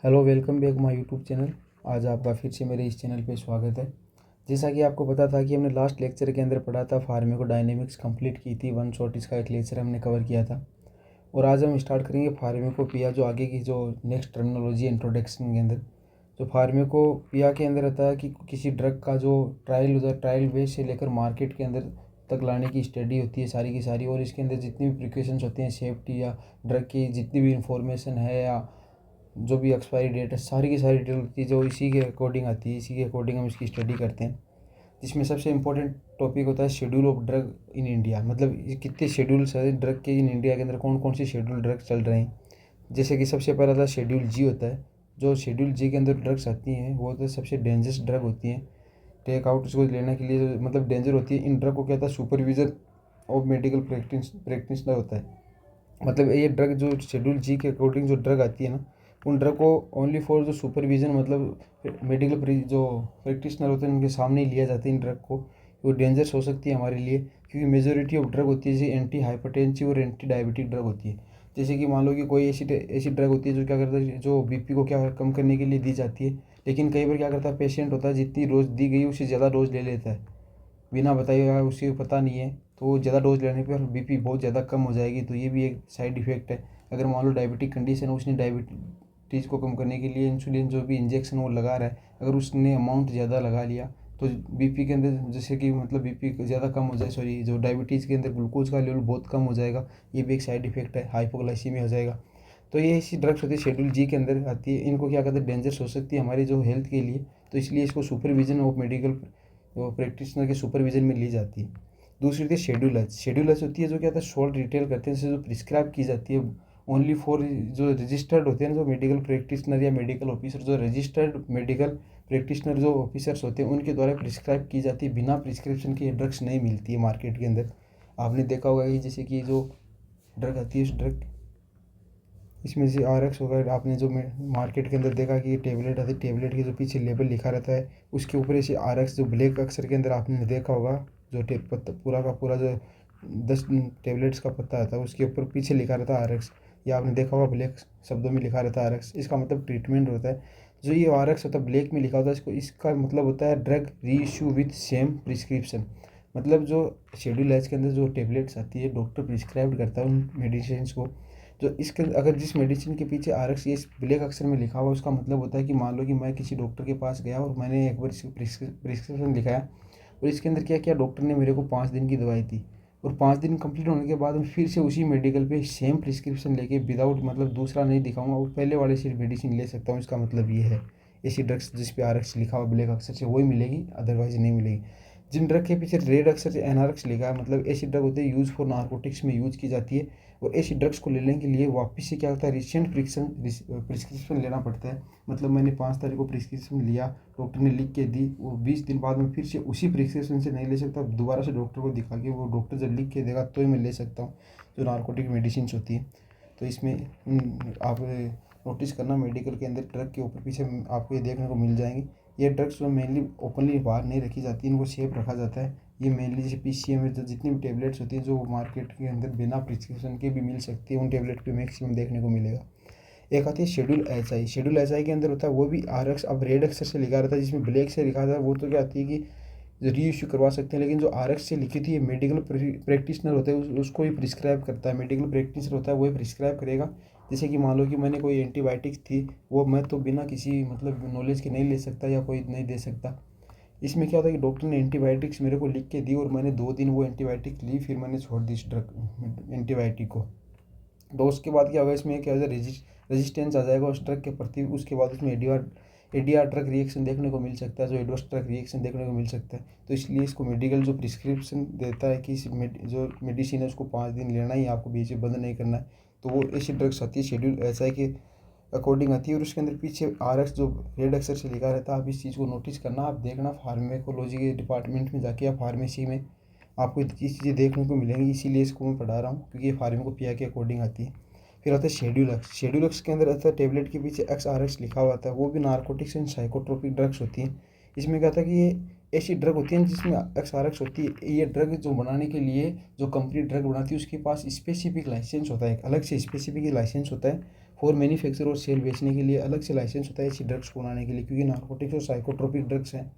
Hello, welcome back my YouTube channel. आज आपका फिर से मेरे इस चैनल पे स्वागत है। जैसा कि आपको पता था कि हमने लास्ट लेक्चर के अंदर पढ़ा था, फार्माकोडायनेमिक्स कंप्लीट की थी, वन शॉट इसका एक लेक्चर हमने कवर किया था। और आज हम स्टार्ट करेंगे फार्माकोपिया, जो आगे की जो नेक्स्ट टर्मिनोलॉजी इंट्रोडक्शन के अंदर। जो फार्माकोपिया के अंदर रहता है कि किसी ड्रग का जो ट्रायल होता है, ट्रायल बेस से लेकर मार्केट के अंदर तक लाने की स्टडी होती है सारी की सारी। और इसके अंदर जितनी भी प्रिकॉशंस होती हैं सेफ्टी या ड्रग की जितनी भी इंफॉर्मेशन है या जो भी एक्सपायरी डेट है, सारी की सारी डिटेल होती है, जो इसी के अकॉर्डिंग आती है। इसी के अकॉर्डिंग हम इसकी स्टडी करते हैं। जिसमें सबसे इंपॉर्टेंट टॉपिक होता है schedule of drug in India. मतलब ये कितने शेड्यूल्स है ड्रग के इन इंडिया के अंदर, कौन कौन सी शेड्यूल ड्रग चल रहे हैं। जैसे कि सबसे पहला था शेड्यूल जी होता है। जो शेड्यूल जी के अंदर ड्रग्स आती हैं वो तो सबसे डेंजरस ड्रग होती हैं। टेक आउट उसको लेने के लिए मतलब डेंजर होती है। इन ड्रग को क्या था, सुपरविजन ऑफ मेडिकल प्रैक्टिशनर होता है। मतलब ये ड्रग जो शेड्यूल जी के अकॉर्डिंग जो ड्रग आती है ना, उन ड्रग को ओनली फॉर जो सुपरविजन मतलब मेडिकल जो प्रैक्टिशनर होते हैं उनके सामने ही लिया जाता है इन ड्रग को। वो डेंजरस हो सकती है हमारे लिए, क्योंकि मेजोरिटी ऑफ ड्रग होती है जैसे एंटी हाइपरटेंसिव और एंटी डायबिटिक ड्रग होती है। जैसे कि मान लो कि कोई ऐसी ऐसी ड्रग होती है जो क्या करता है, जो बीपी को क्या कम करने के लिए दी जाती है। लेकिन कई बार क्या करता है, पेशेंट होता है जितनी डोज दी गई उससे ज़्यादा डोज ले लेता है, बिना बताए हुआ, उसे पता नहीं है। तो ज़्यादा डोज लेने पर बीपी बहुत ज़्यादा कम हो जाएगी। तो ये भी एक साइड इफ़ेक्ट है। अगर मान लो डायबिटिक कंडीशन है, उसने डायबिटीज़ को कम करने के लिए इंसुलिन जो भी इंजेक्शन वो लगा रहा है, अगर उसने अमाउंट ज़्यादा लगा लिया तो बीपी के अंदर जैसे कि मतलब बीपी ज़्यादा कम हो जाए, सॉरी जो डायबिटीज़ के अंदर ग्लूकोज का लेवल बहुत कम हो जाएगा। ये भी एक साइड इफ़ेक्ट है, हाइपोग्लाइसीमिया हो जाएगा। तो ये ऐसी ड्रग्स होती है शेड्यूल जी के अंदर आती है। इनको क्या कहते हैं, डेंजरस हो सकती है हमारी जो हेल्थ के लिए। तो इसलिए इसको सुपरविजन ऑफ मेडिकल वो प्रैक्टिशनर के सुपरविजन में ली जाती है। दूसरी होती है शेड्यूलर्स। शेड्यूलर्स होती है जो क्या होता है, शॉर्ट रिटेल करते हैं, जैसे जो प्रिस्क्राइब की जाती है ओनली फॉर जो रजिस्टर्ड होते हैं, जो मेडिकल प्रैक्टिशनर या मेडिकल ऑफिसर, जो रजिस्टर्ड मेडिकल प्रैक्टिशनर जो ऑफिसर्स होते हैं उनके द्वारा प्रिस्क्राइब की जाती है। बिना प्रिस्क्रिप्शन के ड्रग्स नहीं मिलती है मार्केट के अंदर। आपने देखा होगा कि जैसे कि जो ड्रग आती है उस ड्रग इसमें से RX होगा, आपने जो मार्केट के अंदर देखा कि ये टेबलेट आती है, टेबलेट के जो पीछे लेबल लिखा रहता है उसके ऊपर ऐसे RX जो ब्लैक अक्षर के अंदर आपने देखा होगा, जो पत्ता पूरा का पूरा जो 10 टेबलेट्स का पत्ता आता है उसके ऊपर पीछे लिखा रहता है RX। या आपने देखा होगा ब्लैक शब्दों में लिखा रहता है RX। इसका मतलब ट्रीटमेंट होता है। जो ये RX होता है ब्लैक में लिखा होता है, इसको इसका मतलब होता है ड्रग री इशू विथ सेम प्रिस्क्रिप्शन। मतलब जो शेड्यूल एच के अंदर जो टेबलेट्स आती है डॉक्टर प्रिस्क्राइब करता है उन मेडिसिन को। जो इसके अगर जिस मेडिसिन के पीछे RX ये ब्लैक अक्षर में लिखा हुआ, उसका मतलब होता है कि मान लो कि मैं किसी डॉक्टर के पास गया और मैंने एक बार इसकी प्रिस्क्रिप्शन लिखाया और इसके अंदर क्या किया, डॉक्टर ने मेरे को 5 दिन की दवाई दी और 5 दिन कंप्लीट होने के बाद मैं फिर से उसी मेडिकल पे सेम प्रिस्क्रिप्शन लेके विदाउट मतलब दूसरा नहीं दिखाऊंगा और पहले वाले से मेडिसिन ले सकता हूँ। इसका मतलब ये है ऐसी ड्रग्स जिस पे RX लिखा हुआ ब्लैक अक्षर से वही मिलेगी, अदरवाइज नहीं मिलेगी। जिन ड्रग के पीछे रेड अक्षर से NRX लिखा है, मतलब ऐसी ड्रग होती है यूज़ फॉर नार्कोटिक्स में यूज़ की जाती है। और ऐसी ड्रग्स को लेने के लिए वापस से क्या होता है, रिसेंट प्रिस्क्रिप्शन लेना पड़ता है। मतलब मैंने 5 तारीख को प्रिस्क्रिप्शन लिया, डॉक्टर ने लिख के दी, वो 20 दिन बाद में फिर से उसी प्रिस्क्रिप्शन से नहीं ले सकता, दोबारा से डॉक्टर को दिखा के वो डॉक्टर जब लिख के देगा तो ही मैं ले सकता हूँ जो नार्कोटिक मेडिसिन होती है। तो इसमें आप नोटिस करना, मेडिकल के अंदर ड्रग के ऊपर पीछे आपको ये देखने को मिल जाएंगे। ये ड्रग्स जो मेनली ओपनली बाहर नहीं रखी जाती, इनको सेफ रखा जाता है। ये मेनली जैसे PCM में जो जितनी भी टेबलेट्स होती हैं जो मार्केट के अंदर बिना प्रिस्क्रिप्शन के भी मिल सकती है, उन टेबलेट पे मैक्सिमम देखने को मिलेगा। एक आती है शेड्यूल HI। शेड्यूल HI के अंदर होता है वो भी RX अब रेड अक्षर से लिखा रहता है, जिसमें ब्लैक से लिखा था वो तो क्या आती है कि री इशू करवा सकते हैं। लेकिन जो RX से लिखी थी ये मेडिकल प्रैक्टिशनर होता है उसको ही प्रिस्क्राइब करता है। मेडिकल प्रैक्टिशनर होता है वही प्रिस्क्राइब करेगा। जैसे कि मान लो कि मैंने कोई एंटीबायोटिक्स थी, वो मैं तो बिना किसी मतलब नॉलेज के नहीं ले सकता या कोई नहीं दे सकता। इसमें क्या होता है कि डॉक्टर ने एंटीबायोटिक्स मेरे को लिख के दी और मैंने 2 दिन वो एंटीबायोटिक ली, फिर मैंने छोड़ दी इस ड्रग एंटीबायोटिक को। तो उसके बाद क्या होगा, इसमें क्या होगा, रेजिस्टेंस आ जाएगा उस ड्रग के प्रति। उसके बाद उसमें ADR ड्रग रिएक्शन देखने को मिल सकता है, जो एडवर्स ड्रग रिएक्शन देखने को मिल सकता है। तो इसलिए इसको मेडिकल जो प्रिस्क्रिप्शन देता है कि जो मेडिसिन है उसको 5 दिन लेना ही, आपको बीच में बंद नहीं करना है। तो वो ऐसी ड्रग्स आती है शेड्यूल HI के अकॉर्डिंग आती है और उसके अंदर पीछे RX जो रेड अक्षर से लिखा रहता है। आप इस चीज़ को नोटिस करना, आप देखना फार्मेकोलॉजी के डिपार्टमेंट में जाके या फार्मेसी में आपको ये चीज़ें देखने को मिलेंगी। इसीलिए इसको मैं पढ़ा रहा हूँ क्योंकि ये फार्मेकोपिया के अकॉर्डिंग आती है। फिर आता है शेड्यूल एक्स के अंदर आता है टेबलेट के पीछे XRX लिखा हुआ आता है, वो भी नार्कोटिक्स एंड साइकोट्रोपिक ड्रग्स होती हैं। इसमें क्या था कि ये ऐसी ड्रग होती है जिसमें XRX होती है। ये ड्रग जो बनाने के लिए जो कंपनी ड्रग बनाती है उसके पास स्पेसिफिक लाइसेंस होता है, एक अलग से स्पेसिफिक लाइसेंस होता है फॉर मैन्युफैक्चर और सेल बेचने के लिए अलग से लाइसेंस होता है ऐसी ड्रग्स को बनाने के लिए, क्योंकि नार्कोटिक्स और साइकोट्रोपिक ड्रग्स हैं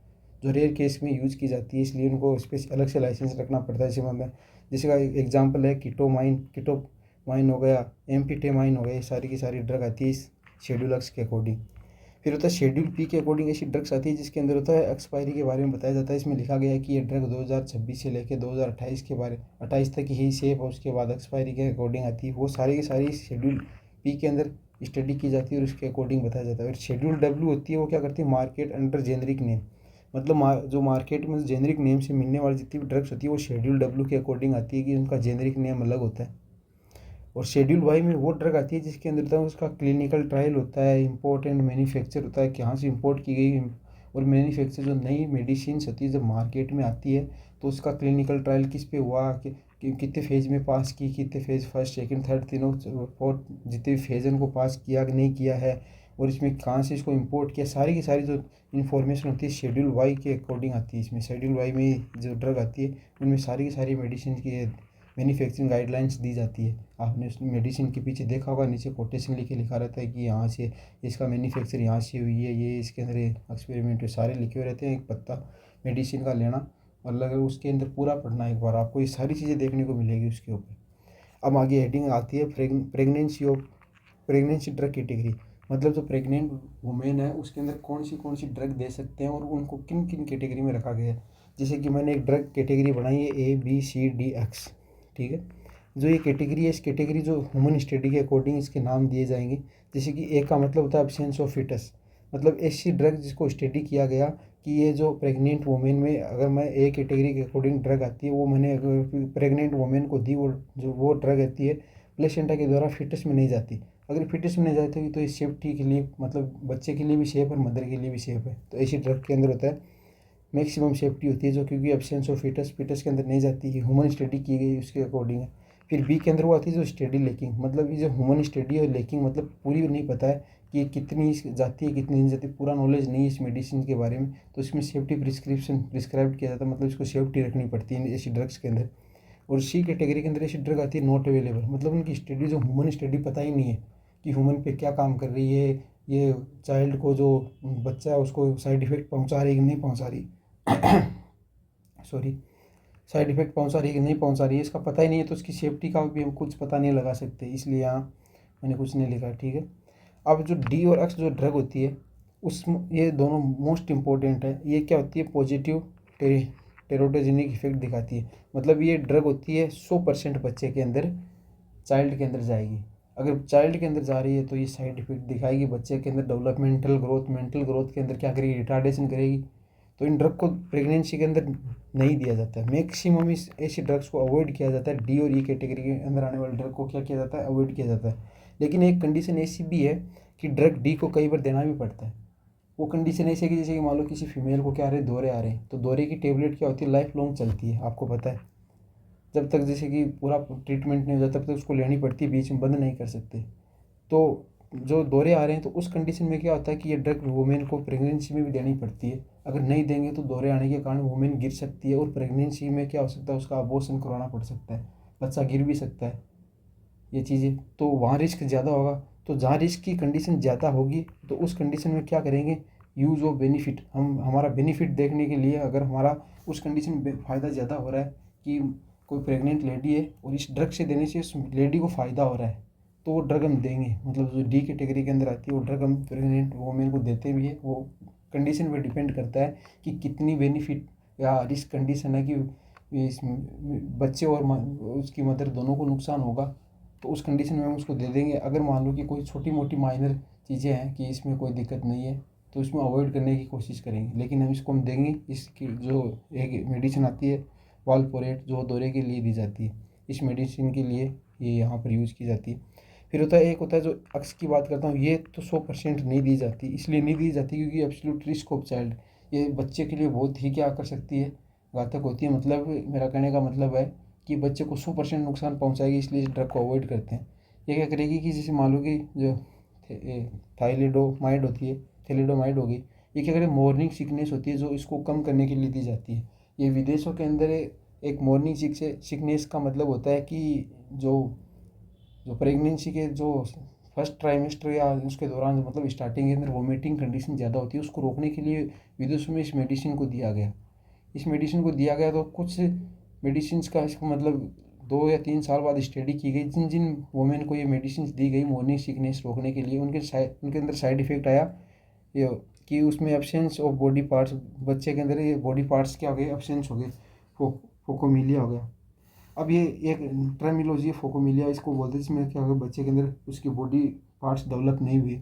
जो रेयर केस में यूज़ की जाती है, इसलिए उनको अलग से लाइसेंस रखना पड़ता है। जैसे का एग्जांपल है कीटोमाइन हो गया, एम्फीटेमाइन हो गया, ये सारी की सारी ड्रग आती है इस शेड्यूल एक्स के अकॉर्डिंग। फिर होता है शेड्यूल पी के अकॉर्डिंग ऐसी ड्रग्स आती है जिसके अंदर होता है एक्सपायरी के बारे में बताया जाता है। इसमें लिखा गया है कि ये ड्रग 2026 से लेकर 2028 तक ही सेफ है, उसके बाद एक्सपायरी के अकॉर्डिंग आती है। वो सारी की सारी शेड्यूल पी के अंदर स्टडी की जाती है और उसके अकॉर्डिंग बताया जाता है। और शेड्यूल डब्ल्यू होती है वो क्या करती है, मार्केट अंडर जेनरिक नेम, मतलब जो मार्केट में जेनरिक नेम से मिलने वाली जितनी भी ड्रग्स होती है वो शेड्यूल डब्ल्यू के अकॉर्डिंग आती है कि उनका जेनरिक नेम अलग होता है। और शेड्यूल वाई में वो ड्रग आती है जिसके अंदर था उसका क्लिनिकल ट्रायल होता है, इंपोर्ट एंड मैन्युफैक्चर होता है, कहाँ से इंपोर्ट की गई, और मैन्युफैक्चर जो नई मेडिसिन होती है जब मार्केट में आती है तो उसका क्लिनिकल ट्रायल किस पे हुआ, कि कितने फेज में पास की, कितने फेज फर्स्ट सेकंड थर्ड तीनों फोर्थ जितने भी फेज उनको पास किया कि नहीं किया है, और इसमें कहाँ से इसको इंपोर्ट किया, सारी की सारी जो इन्फॉर्मेशन होती है शेड्यूल वाई के अकॉर्डिंग आती है। इसमें शेड्यूल वाई में जो ड्रग आती है उनमें सारी की सारी मेडिसिन की मैन्युफैक्चरिंग गाइडलाइंस दी जाती है। आपने उस मेडिसिन के पीछे देखा होगा नीचे कोटेशन लिखे लिखा रहता है कि यहाँ से इसका मैन्युफैक्चर यहाँ से हुई है, ये इसके अंदर एक्सपेरिमेंट सारे लिखे हुए रहते हैं। एक पत्ता मेडिसिन का लेना और लगे उसके अंदर पूरा पढ़ना, एक बार आपको ये सारी चीज़ें देखने को मिलेगी उसके ऊपर। अब आगे हेडिंग आती है प्रेगनेंसी ड्रग कैटेगरी, मतलब जो प्रेग्नेंट वुमेन है उसके अंदर कौन सी ड्रग दे सकते हैं और उनको किन किन कैटेगरी में रखा गया है। जैसे कि मैंने एक ड्रग कैटेगरी बनाई है ABCDX, ठीक है। जो ये कैटेगरी है, इस कैटेगरी जो ह्यूमन स्टडी के अकॉर्डिंग इसके नाम दिए जाएंगे। जैसे कि ए का मतलब होता है एब्सेंस ऑफ फिटस, मतलब ऐसी ड्रग जिसको स्टडी किया गया कि ये जो प्रेग्नेंट वुमेन में अगर मैं ए कैटेगरी के अकॉर्डिंग ड्रग आती है वो मैंने अगर प्रेग्नेंट वुमेन को दी, वो ड्रग आती है प्लेसेंटा के द्वारा फिटस में नहीं जाती। अगर फिटस में नहीं जाती तो ये सेफ्टी के लिए, मतलब बच्चे के लिए भी सेफ है और मदर के लिए भी सेफ है। तो ऐसी ड्रग के अंदर होता है मैक्सिमम सेफ्टी होती है, जो क्योंकि एब्सेंस ऑफ फिटस के अंदर नहीं जाती है, ह्यूमन स्टडी की गई उसके अकॉर्डिंग है। फिर बी के अंदर वो आती है जो स्टडी लेकिंग, मतलब ये जो ह्यूमन स्टडी और लेकिंग मतलब पूरी नहीं पता है कि ये कितनी जाती है कितनी नहीं जाती, पूरा नॉलेज नहीं है इस मेडिसिन के बारे में, तो इसमें सेफ्टी प्रिस्क्राइब किया जाता है, मतलब इसको सेफ्टी रखनी पड़ती है ऐसी ड्रग्स के अंदर। और सी कैटेगरी के अंदर ऐसी ड्रग आती है नॉट अवेलेबल, मतलब उनकी स्टडी जो ह्यूमन स्टडी पता ही नहीं है कि ह्यूमन पे क्या काम कर रही है, ये चाइल्ड को जो बच्चा है उसको साइड इफेक्ट पहुंचा रही है कि नहीं पहुंचा रही सॉरी साइड इफेक्ट पहुंचा रही है कि नहीं पहुंचा रही है, इसका पता ही नहीं है, तो उसकी सेफ्टी का भी हम कुछ पता नहीं लगा सकते, इसलिए यहाँ मैंने कुछ नहीं लिखा, ठीक है। अब जो डी और एक्स जो ड्रग होती है उस ये दोनों मोस्ट इम्पोर्टेंट है। ये क्या होती है, पॉजिटिव टेरोटोजेनिक इफेक्ट दिखाती है, मतलब ये ड्रग होती है 100% बच्चे के अंदर, चाइल्ड के अंदर जाएगी। अगर चाइल्ड के अंदर जा रही है तो ये साइड इफेक्ट दिखाएगी, बच्चे के अंदर डेवलपमेंटल ग्रोथ मेंटल ग्रोथ के अंदर क्या करेगी, रिटार्डेशन करेगी। तो इन ड्रग को प्रेगनेंसी के अंदर नहीं दिया जाता है, मैक्सिमम इस ऐसी ड्रग्स को अवॉइड किया जाता है। डी और ई कैटेगरी के अंदर आने वाले ड्रग को क्या किया जाता है, अवॉइड किया जाता है। लेकिन एक कंडीशन ऐसी भी है कि ड्रग डी को कई बार देना भी पड़ता है। वो कंडीशन ऐसी है कि जैसे कि मान लो किसी फीमेल को क्या आ रहे हैं, दौरे आ रहे हैं, तो दौरे की टेबलेट क्या होती है, लाइफ लॉन्ग चलती है, आपको पता है। जब तक जैसे कि पूरा ट्रीटमेंट नहीं हो जाता तब तक उसको लेनी पड़ती है, बीच में बंद नहीं कर सकते। तो जो दौरे आ रहे हैं तो उस कंडीशन में क्या होता है कि ये ड्रग वुमेन को प्रेगनेंसी में भी देनी पड़ती है। अगर नहीं देंगे तो दौरे आने के कारण वुमेन गिर सकती है और प्रेगनेंसी में क्या हो सकता है, उसका अबॉर्शन करवाना पड़ सकता है, बच्चा गिर भी सकता है, ये चीज़ें। तो वहाँ रिस्क ज़्यादा होगा, तो जहाँ रिस्क की कंडीशन ज़्यादा होगी तो उस कंडीशन में क्या करेंगे, यूज़ ऑफ बेनिफिट, हम हमारा बेनिफिट देखने के लिए अगर हमारा उस कंडीशन में फ़ायदा ज़्यादा हो रहा है कि कोई प्रेग्नेंट लेडी है और इस ड्रग से देने से उस लेडी को फ़ायदा हो रहा है तो वो ड्रग हम देंगे। मतलब जो डी कैटेगरी के अंदर आती है वो ड्रग हम प्रेग्नेंट वुमेन को देते भी है। वो कंडीशन पे डिपेंड करता है कि कितनी बेनिफिट या रिस्क कंडीशन है कि इस बच्चे और उसकी मदर दोनों को नुकसान होगा, तो उस कंडीशन में हम उसको दे देंगे। अगर मान लो कि कोई छोटी मोटी माइनर चीज़ें हैं कि इसमें कोई दिक्कत नहीं है तो इसमें अवॉइड करने की कोशिश करेंगे, लेकिन हम देंगे। इसकी जो एक मेडिसिन आती है वालपोरेट, जो दौरे के लिए दी जाती है, इस मेडिसिन के लिए ये यहाँ पर यूज़ की जाती है। फिर होता है एक होता है जो अक्स की बात करता हूँ, ये तो 100% नहीं दी जाती, इसलिए नहीं दी जाती क्योंकि एब्सोल्यूट रिस्क ऑफ चाइल्ड, ये बच्चे के लिए बहुत ही क्या कर सकती है, घातक होती है। मतलब मेरा कहने का मतलब है कि बच्चे को 100% नुकसान पहुंचाएगी, इसलिए इस ड्रग को अवॉइड करते हैं। ये क्या करेगी कि जैसे मान लो कि जो थाइलिडोमाइड होती है, थैलिडोमाइड होगी, ये क्या करेगी, मॉर्निंग सिकनेस होती है जो इसको कम करने के लिए दी जाती है। ये विदेशों के अंदर एक मॉर्निंग सिकनेस का मतलब होता है कि जो प्रेगनेंसी के जो फर्स्ट ट्राइमेस्टर या उसके दौरान मतलब स्टार्टिंग के अंदर वोमिटिंग कंडीशन ज़्यादा होती है, उसको रोकने के लिए विदेशों में इस मेडिसिन को दिया गया। इस मेडिसिन को दिया गया तो कुछ मेडिसिन का इसको मतलब 2 या 3 साल बाद स्टडी की गई, जिन जिन वोमेन को ये मेडिसिन दी गई मॉर्निंग सिकनेस रोकने के लिए, उनके अंदर साइड इफेक्ट आया ये कि उसमें एब्सेंस ऑफ बॉडी पार्ट्स, बच्चे के अंदर ये बॉडी पार्ट्स क्या हो गए, एब्सेंस हो गए, फोकोमिलिया हो गया। अब ये एक ट्रेमिलोजी फोकोमिलिया इसको बोलते हैं, जिसमें क्या हो गया, बच्चे के अंदर उसकी बॉडी पार्ट्स डेवलप नहीं हुए।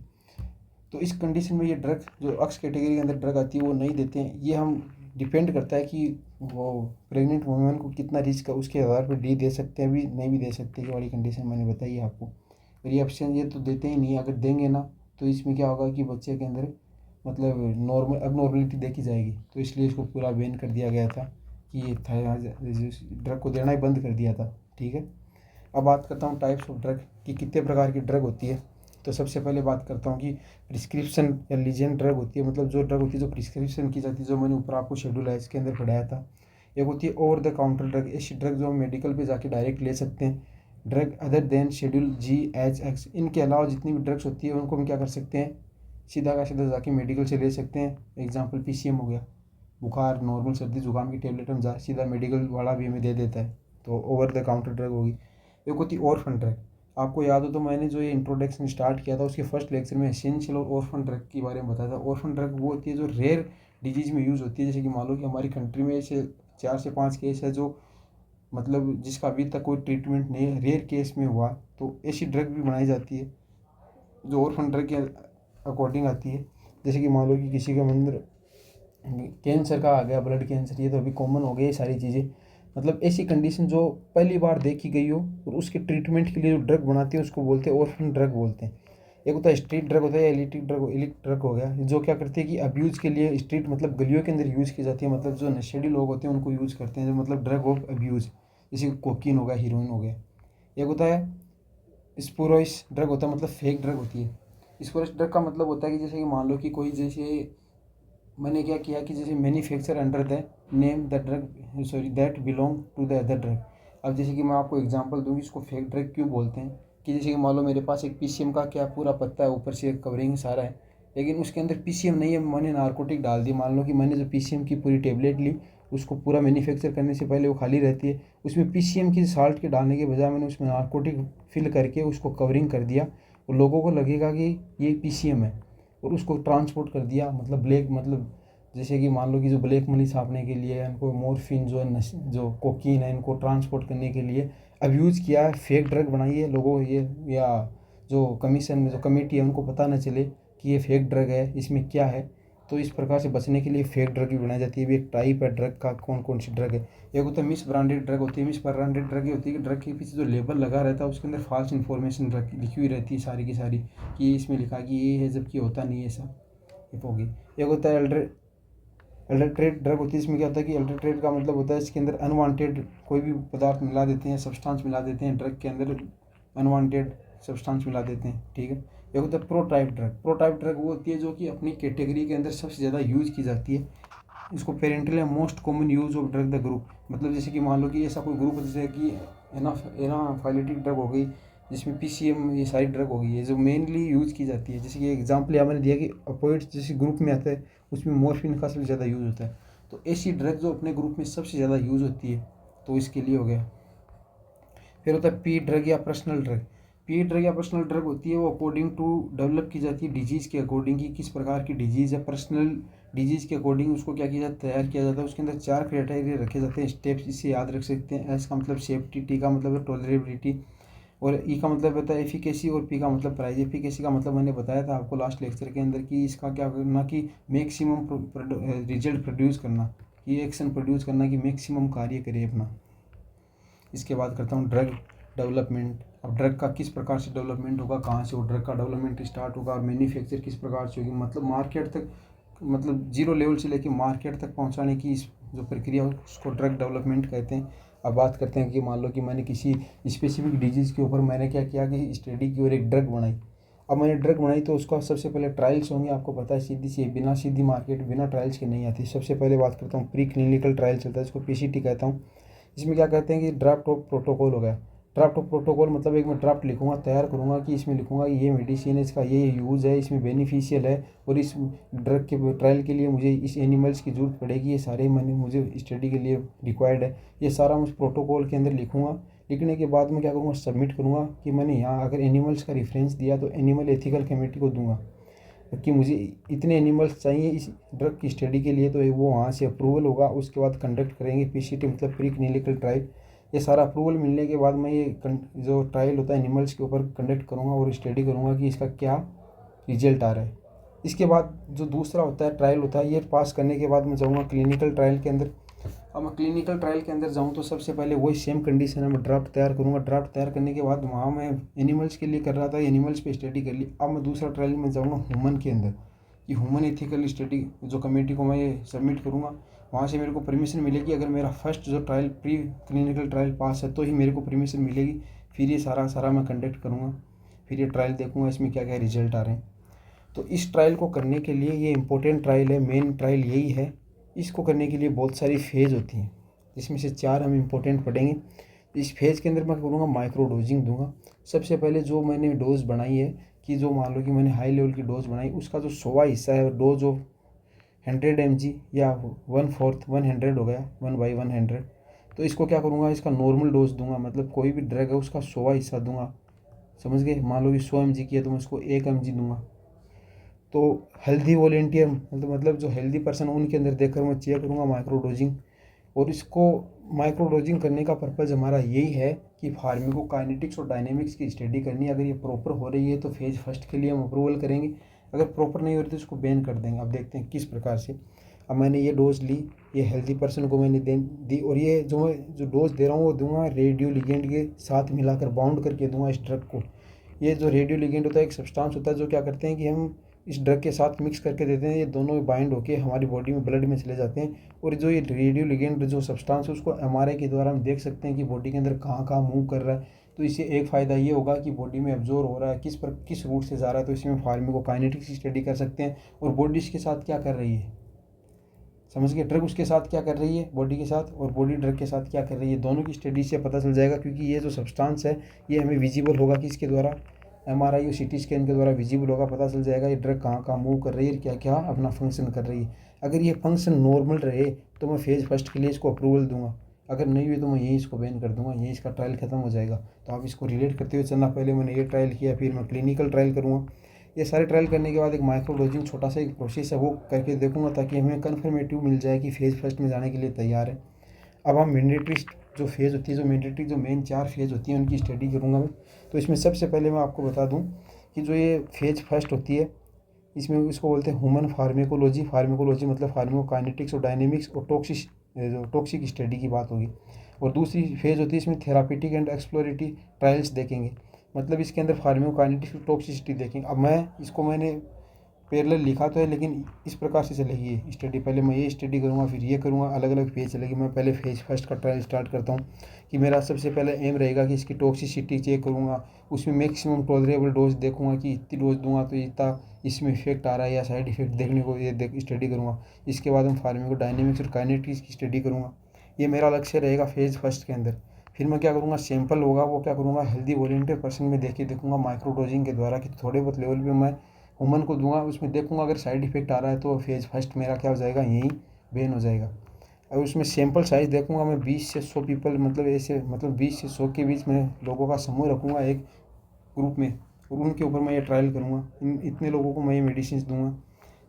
तो इस कंडीशन में ये ड्रग जो अक्स कैटेगरी के अंदर ड्रग आती है वो नहीं देते हैं। ये हम डिपेंड करता है कि वो प्रेग्नेंट वुमेन को कितना रिस्क है, उसके आधार पर डी दे सकते हैं, अभी नहीं भी दे सकते। ये वाली कंडीशन मैंने बताई है आपको। और ये ऑप्शन ये तो देते ही नहीं है, अगर देंगे ना तो इसमें क्या होगा कि बच्चे के अंदर मतलब अबनॉर्मलिटी देखी जाएगी। तो इसलिए इसको पूरा बैन कर दिया गया था कि ये ड्रग को देना ही बंद कर दिया था। ठीक है, अब बात करता हूँ टाइप्स ऑफ ड्रग कि कितने प्रकार की ड्रग होती है। तो सबसे पहले बात करता हूँ कि प्रिस्क्रिप्शन या लीजेंड ड्रग होती है, मतलब जो ड्रग होती है जो प्रिस्क्रिप्शन की जाती है, जो मैंने ऊपर आपको शेड्यूल है इसके अंदर पढ़ाया था। एक होती है ओवर द काउंटर ड्रग, ऐसी ड्रग जो हम मेडिकल पे जाके डायरेक्ट ले सकते हैं। Drug other than schedule GHX, इनके अलावा जितनी भी ड्रग्स होती है उनको हम क्या कर सकते हैं, सीधा का सीधा जाके मेडिकल से ले सकते हैं। एग्जाम्पल PCM हो गया, बुखार नॉर्मल सर्दी जुकाम की टेबलेट हम सीधा मेडिकल वाला भी हमें दे देता है, तो ओवर द काउंटर ड्रग होगी। एक होती है ऑर्फन ड्रग, आपको याद हो तो मैंने जो ये इंट्रोडक्शन स्टार्ट किया था उसके फर्स्ट लेक्चर में एसेंशियल और ऑर्फन ड्रग के बारे में बताया था। ऑर्फन ड्रग वो होती है जो रेयर डिजीज़ में यूज़ होती है, जैसे कि मान लो कि हमारी कंट्री में ऐसे 4 से 5 केस है जो मतलब जिसका अभी तक कोई ट्रीटमेंट नहीं है, रेयर केस में हुआ, तो ऐसी ड्रग भी बनाई जाती है जो ऑर्फन ड्रग के अकॉर्डिंग आती है। जैसे कि मान लो कि किसी के अंदर कैंसर का आ गया, ब्लड कैंसर, ये तो अभी कॉमन हो गई ये सारी चीज़ें। मतलब ऐसी कंडीशन जो पहली बार देखी गई हो और उसके ट्रीटमेंट के लिए जो ड्रग बनाती है उसको बोलते हैं ऑर्फन ड्रग बोलते हैं। एक होता है स्ट्रीट ड्रग, होता है इलिटिक ड्रग हो गया, जो क्या करती है कि अब्यूज़ के लिए स्ट्रीट मतलब गलियों के अंदर यूज़ की जाती है, मतलब जो नशेड़ी लोग होते हैं उनको यूज़ करते हैं, जो मतलब ड्रग ऑफ अब्यूज़, जैसे कोकीन हो गया, हीरोइन हो गया। एक होता है स्पोरोइस ड्रग, होता है मतलब फेक ड्रग होती है। स्पोरोइस ड्रग का मतलब होता है कि जैसे कि मान लो कि कोई, जैसे मैंने क्या किया कि जैसे manufacture under the name the drug sorry that belong to the other drug. अब जैसे कि मैं आपको एग्जांपल दूंगी इसको फेक ड्रग क्यों बोलते हैं, कि जैसे कि मान लो मेरे पास एक PCM का क्या पूरा पत्ता है, ऊपर से कवरिंग सारा है, लेकिन उसके अंदर PCM नहीं है, मैंने नार्कोटिक डाल दी। मान लो कि मैंने जो PCM की पूरी टेबलेट ली, उसको पूरा मैन्युफैक्चर करने से पहले वो खाली रहती है, उसमें PCM की साल्ट के डालने के बजाय मैंने उसमें नार्कोटिक फिल करके उसको कवरिंग कर दिया, और लोगों को लगेगा कि ये PCM है, और उसको ट्रांसपोर्ट कर दिया, मतलब ब्लैक, मतलब जैसे कि मान लो कि जो ब्लैक मनी छापने के लिए इनको मोरफिन जो है जो कोकीन है इनको ट्रांसपोर्ट करने के लिए अब यूज़ किया है, फेक ड्रग बनाई है लोगों ये, या जो कमीशन में जो कमेटी है उनको पता ना चले कि ये फेक ड्रग है, इसमें क्या है। तो इस प्रकार से बचने के लिए फेक ड्रग भी बनाई जाती है। भी एक टाइप है ड्रग का, कौन कौन सी ड्रग है। एक होता है मिस ब्रांडेड ड्रग होती है। मिस ब्रांडेड ड्रग ये होती है कि ड्रग के पीछे जो लेबल लगा रहता है उसके अंदर फॉल्स इन्फॉर्मेशन लिखी हुई रहती है सारी की सारी, कि इसमें लिखा कि ये है जबकि होता नहीं है ऐसा। ये होगी। एक होता है अल्टरट्रेट ड्रग होती है। इसमें क्या होता है कि अल्टरट्रेट का मतलब होता है इसके अंदर अनवांटेड कोई भी पदार्थ मिला देते हैं, सब्सटेंस मिला देते हैं, ड्रग के अंदर अनवांटेड सब्सटेंस मिला देते हैं। ठीक है। एक होता है प्रोटाइप ड्रग। प्रोटाइप ड्रग वो होती है जो कि अपनी कैटेगरी के अंदर सबसे ज़्यादा यूज़ की जाती है। इसको पेरेंटल है most common use of drug the group, मतलब जैसे कि मान लो कि ऐसा कोई ग्रुप जैसे कि एनाफाइलेटिक ड्रग हो गई, जिसमें PCM ये सारी ड्रग हो गई है जो मेनली यूज़ की जाती है। जैसे कि एग्जांपल यहाँ मैंने दिया कि अपोइड्स जैसे ग्रुप में आता है उसमें मॉर्फिन का सबसे ज़्यादा यूज़ होता है। तो ऐसी ड्रग जो अपने ग्रुप में सबसे ज़्यादा यूज़ होती है, तो इसके लिए हो गया। फिर होता है पी ड्रग या पर्सनल ड्रग। पी ड्रग या पर्सनल ड्रग होती है वो अकॉर्डिंग टू डेवलप की जाती है डिजीज़ के अकॉर्डिंग, की किस प्रकार की डिजीज़ है, पर्सनल डिजीज़ के अकॉर्डिंग उसको क्या किया जाता है, तैयार किया जाता है। उसके अंदर 4 क्राइटेरिया रखे जाते हैं, स्टेप्स, इसे याद रख सकते हैं। एस का मतलब सेफ्टी, टी का मतलब है टॉलरेबिलिटी, और ई का मतलब होता है एफिकेसी, और पी का मतलब प्राइस। एफिकेसी का मतलब मैंने बताया था आपको लास्ट लेक्चर के अंदर कि इसका क्या करना कि मैक्सिमम रिजल्ट प्रोड्यूस करना, कि एक्शन प्रोड्यूस करना कि मैक्सिमम कार्य करे अपना। इसके बाद करता हूँ ड्रग डेवलपमेंट। अब ड्रग का किस प्रकार से डेवलपमेंट होगा, कहाँ से वो ड्रग का डेवलपमेंट स्टार्ट होगा, और मैन्युफैक्चर किस प्रकार से होगी, मतलब मार्केट तक, मतलब जीरो लेवल से लेकर मार्केट तक पहुँचाने की इस जो प्रक्रिया उसको ड्रग डेवलपमेंट कहते हैं। अब बात करते हैं कि मान लो कि मैंने किसी स्पेसिफिक डिजीज़ के ऊपर मैंने क्या किया कि स्टडी की और एक ड्रग बनाई। अब मैंने ड्रग बनाई तो उसका सबसे पहले ट्रायल्स होंगे, आपको पता है सीधी सी बिना सीधी मार्केट बिना ट्रायल्स के नहीं आती। सबसे पहले बात करता हूँ प्री क्लिनिकल ट्रायल चलता है, इसको PCT कहता हूँ। इसमें क्या कहते हैं कि ड्राफ्ट ऑफ प्रोटोकॉल हो गया। ड्राफ्ट ऑफ प्रोटोकॉल मतलब एक मैं ड्राफ्ट लिखूंगा, तैयार करूंगा कि इसमें लिखूंगा कि ये मेडिसिन है, इसका ये यूज़ है, इसमें बेनिफिशियल है और इस ड्रग के ट्रायल के लिए मुझे इस एनिमल्स की ज़रूरत पड़ेगी, ये सारे मैंने मुझे स्टडी के लिए रिक्वायर्ड है, ये सारा मैं उस प्रोटोकॉल के अंदर लिखूंगा। लिखने के बाद मैं क्या करूँगा, सबमिट करूँगा कि मैंने यहाँ अगर एनिमल्स का रेफरेंस दिया तो एनिमल एथिकल कमेटी को दूंगा कि मुझे इतने एनिमल्स चाहिए इस ड्रग की स्टडी के लिए, तो वो वहाँ से अप्रूवल होगा। उसके बाद कंडक्ट करेंगे पीसीटी मतलब प्री क्लिनिकल ट्रायल। ये सारा अप्रूवल मिलने के बाद मैं ये जो ट्रायल होता है एनिमल्स के ऊपर कंडक्ट करूँगा और स्टडी करूँगा कि इसका क्या रिजल्ट आ रहा है। इसके बाद जो दूसरा होता है ट्रायल होता है, ये पास करने के बाद मैं जाऊँगा क्लिनिकल ट्रायल के अंदर। अब मैं क्लिनिकल ट्रायल के अंदर जाऊँ तो सबसे पहले वही सेम कंडीशन है, मैं ड्राफ्ट तैयार करूँगा। ड्राफ्ट तैयार करने के बाद वहाँ मैं एनिमल्स के लिए कर रहा था, एनिमल्स पे स्टडी कर ली। अब मैं दूसरा ट्रायल में जाऊँगा ह्यूमन के अंदर, कि ह्यूमन एथिकल स्टडी जो कमेटी को मैं ये सबमिट करूँगा, वहाँ से मेरे को परमिशन मिलेगी। अगर मेरा फर्स्ट जो ट्रायल प्री क्लिनिकल ट्रायल पास है तो ही मेरे को परमिशन मिलेगी। फिर ये सारा मैं कंडक्ट करूँगा, फिर ये ट्रायल देखूँगा इसमें क्या क्या रिजल्ट आ रहे हैं। तो इस ट्रायल को करने के लिए ये इम्पोर्टेंट ट्रायल है, मेन ट्रायल यही है। इसको करने के लिए बहुत सारी फेज़ होती हैं, जिसमें से 4 हम इम्पोर्टेंट पढ़ेंगे। इस फेज़ के अंदर मैं करूँगा माइक्रो डोजिंग दूंगा। सबसे पहले जो मैंने डोज बनाई है, कि जो मान लो कि मैंने हाई लेवल की डोज बनाई, उसका जो 100वां हिस्सा है डोज ऑफ 100 mg या 1/4 100 हो गया 1/100, तो इसको क्या करूँगा, इसका नॉर्मल डोज दूंगा। मतलब कोई भी ड्रग है उसका 100वां हिस्सा दूंगा, समझ गए। मान लो कि 100 mg की है तो मैं उसको 1 mg दूंगा। तो हेल्दी वॉलेंटियर मतलब जो हेल्दी पर्सन उनके अंदर देखकर मैं चेक करूँगा माइक्रो डोजिंग। और इसको माइक्रो डोजिंग करने का पर्पज़ हमारा यही है कि फार्माकोकाइनेटिक्स और डायनेमिक्स की स्टडी करनी है। अगर ये प्रॉपर हो रही है तो फेज़ फर्स्ट के लिए हम अप्रूवल करेंगे, अगर प्रॉपर नहीं हो रही तो इसको बैन कर देंगे। अब देखते हैं किस प्रकार से। अब मैंने ये डोज ली, ये हेल्दी पर्सन को मैंने दी, और ये जो मैं जो डोज दे रहा हूँ वो दूंगा रेडियो लिगेंड के साथ मिलाकर बाउंड करके दूंगा इस ड्रग को। ये जो रेडियो लिगेंड होता है एक सब्सटेंस होता है जो क्या करते हैं कि हम इस ड्रग के साथ मिक्स करके देते हैं, ये दोनों बाइंड होके हमारी बॉडी में ब्लड में चले जाते हैं। और जो ये रेडियो लिगेंड जो सब्सटेंस है उसको एमआरआई के द्वारा हम देख सकते हैं कि बॉडी के अंदर कहाँ कहाँ मूव कर रहा है। तो इससे एक फ़ायदा ये होगा कि बॉडी में एब्जॉर्ब हो रहा है किस रूट से जा रहा है, तो इसमें फार्माकोकाइनेटिक्स की स्टडी कर सकते हैं और बॉडी इसके साथ क्या कर रही है, समझ गए। ड्रग उसके साथ क्या कर रही है बॉडी के साथ, और बॉडी ड्रग के साथ क्या कर रही है, दोनों की स्टडी से पता चल जाएगा। क्योंकि ये जो सब्सटेंस है ये हमें विजिबल होगा कि इसके द्वारा एमआरआई और सीटी स्कैन के द्वारा विजिबल होगा, पता चल जाएगा ये ड्रग कहाँ कहाँ मूव कर रही है, क्या क्या अपना फंक्शन कर रही है। अगर ये फंक्शन नॉर्मल रहे तो मैं फेज़ फर्स्ट के लिए इसको अप्रूवल दूंगा, अगर नहीं हुई तो मैं यहीं इसको बैन कर दूंगा, यहीं इसका ट्रायल खत्म हो जाएगा। तो आप इसको रिलेट करते हुए चलना, पहले मैंने ये ट्रायल किया, फिर मैं क्लिनिकल ट्रायल करूँगा। ये सारे ट्रायल करने के बाद एक माइक्रो डोजिंग छोटा सा एक प्रोसेस है वो करके देखूंगा, ताकि हमें कन्फर्मेटिव मिल जाए कि फेज़ फर्स्ट में जाने के लिए तैयार है। अब हम मैंडेटरी जो फेज़ होती है, जो मैंडेटरी जो मेन 4 फेज़ होती हैं उनकी स्टडी करूँगा मैं। तो इसमें सबसे पहले मैं आपको बता दूँ कि जो ये फेज़ फर्स्ट होती है इसमें इसको बोलते हैं ह्यूमन फार्मेकोलॉजी। फार्मेकोलॉजी मतलब फार्माकोकाइनेटिक्स और डायनेमिक्स और टॉक्सिक स्टडी की बात होगी। और दूसरी फेज़ होती है इसमें थेरापीटिक एंड एक्सप्लोरेटरी ट्रायल्स देखेंगे, मतलब इसके अंदर फार्माकोकाइनेटिक्स और टॉक्सिसिटी देखेंगे। अब मैंने पैरेलल लिखा तो है लेकिन इस प्रकार से चलेगी ये स्टडी, पहले मैं ये स्टडी करूँगा फिर ये करूँगा, अलग अलग फेज चलेगी। मैं पहले फेज फर्स्ट का ट्रायल स्टार्ट करता हूँ कि मेरा सबसे पहले एम रहेगा कि इसकी टॉक्सिसिटी चेक करूँगा, उसमें मैक्सिमम टॉलरेबल डोज देखूँगा कि इतनी डोज दूंगा तो इतना इसमें इफेक्ट आ रहा है या साइड इफेक्ट देखने को ये स्टडी करूँगा। इसके बाद हम फार्माकोडायनेमिक्स और काइनेटिक्स की स्टडी करूँगा, ये मेरा लक्ष्य रहेगा फेज़ फर्स्ट के अंदर। फिर मैं क्या करूँगा, सैंपल होगा वो क्या करूँगा हेल्दी वॉलेंटियर पर्सन में देखूँगा माइक्रो डोजिंग के द्वारा कि थोड़े बहुत लेवल पे मैं ह्यूमन को दूंगा, उसमें देखूंगा अगर साइड इफेक्ट आ रहा है तो फेज़ फर्स्ट मेरा क्या हो जाएगा, यहीं बैन हो जाएगा। और उसमें सैंपल साइज़ देखूंगा मैं 20 से 100 पीपल, मतलब ऐसे 20 से 100 के बीच में लोगों का समूह रखूँगा एक ग्रुप में, और उनके ऊपर मैं ये ट्रायल करूँगा। इतने लोगों को मैं ये मेडिसिन दूंगा।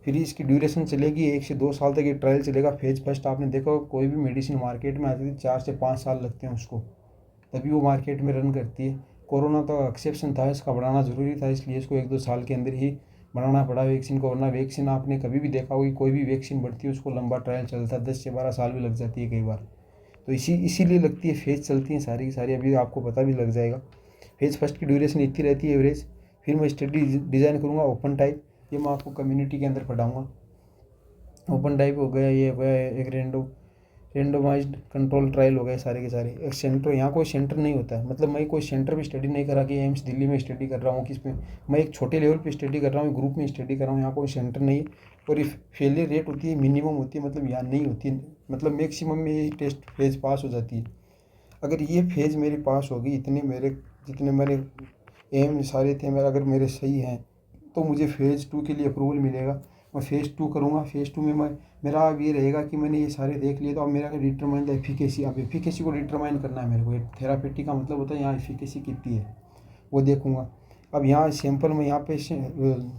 फिर इसकी ड्यूरेशन चलेगी 1 से 2 साल तक ये ट्रायल चलेगा। फेज़ फर्स्ट आपने देखा कोई भी मेडिसिन मार्केट में आती थी 4 से 5 साल लगते हैं उसको, तभी वो मार्केट में रन करती है। कोरोना तो एक्सेप्शन था, इसका बढ़ाना ज़रूरी था, इसलिए इसको 1-2 साल के अंदर ही बढ़ाना पड़ा वैक्सीन को। वरना वैक्सीन आपने कभी भी देखा होगी कोई भी वैक्सीन बढ़ती है उसको लंबा ट्रायल चलता है, 10 से 12 साल भी लग जाती है कई बार। तो इसीलिए लगती है, फेज़ चलती हैं सारी की सारी, अभी आपको पता भी लग जाएगा। फेज़ फर्स्ट की ड्यूरेशन इतनी रहती है एवरेज। फिर मैं स्टडी डिज़ाइन करूँगा ओपन टाइप, ये मैं आपको कम्युनिटी के अंदर पढ़ाऊँगा। ओपन टाइप हो गया, ये हो गया एक रेंडोमाइज्ड कंट्रोल ट्रायल हो गए सारे के सारे। एक सेंटर, यहाँ कोई सेंटर नहीं होता है, मतलब मैं कोई सेंटर में स्टडी नहीं करा कि एम्स दिल्ली में स्टडी कर रहा हूँ किस में, मैं एक छोटे लेवल पे स्टडी कर रहा हूँ, ग्रुप में स्टडी कर रहा हूँ, यहाँ कोई सेंटर नहीं है। और ये फेलियर रेट होती है मिनिमम होती है, मतलब यहाँ नहीं होती है, मतलब मैक्सिमम में ये टेस्ट फेज पास हो जाती है। अगर ये फेज़ मेरी पास होगी, इतने मेरे जितने मेरे एम सारे थे मेरे अगर मेरे सही हैं, तो मुझे फ़ेज़ 2 के लिए अप्रूवल मिलेगा। मैं फ़ेज़ 2 करूँगा। फ़ेज़ 2 में मेरा अब ये रहेगा कि मैंने ये सारे देख लिए, तो अब मेरा डिटरमाइन द एफिकेसी। अब एफिकेसी को डिटरमाइन करना है मेरे को। एक थेरापेटिक का मतलब होता है यहाँ एफिकेसी कितनी है, वो देखूँगा। अब यहाँ सैंपल में यहाँ पे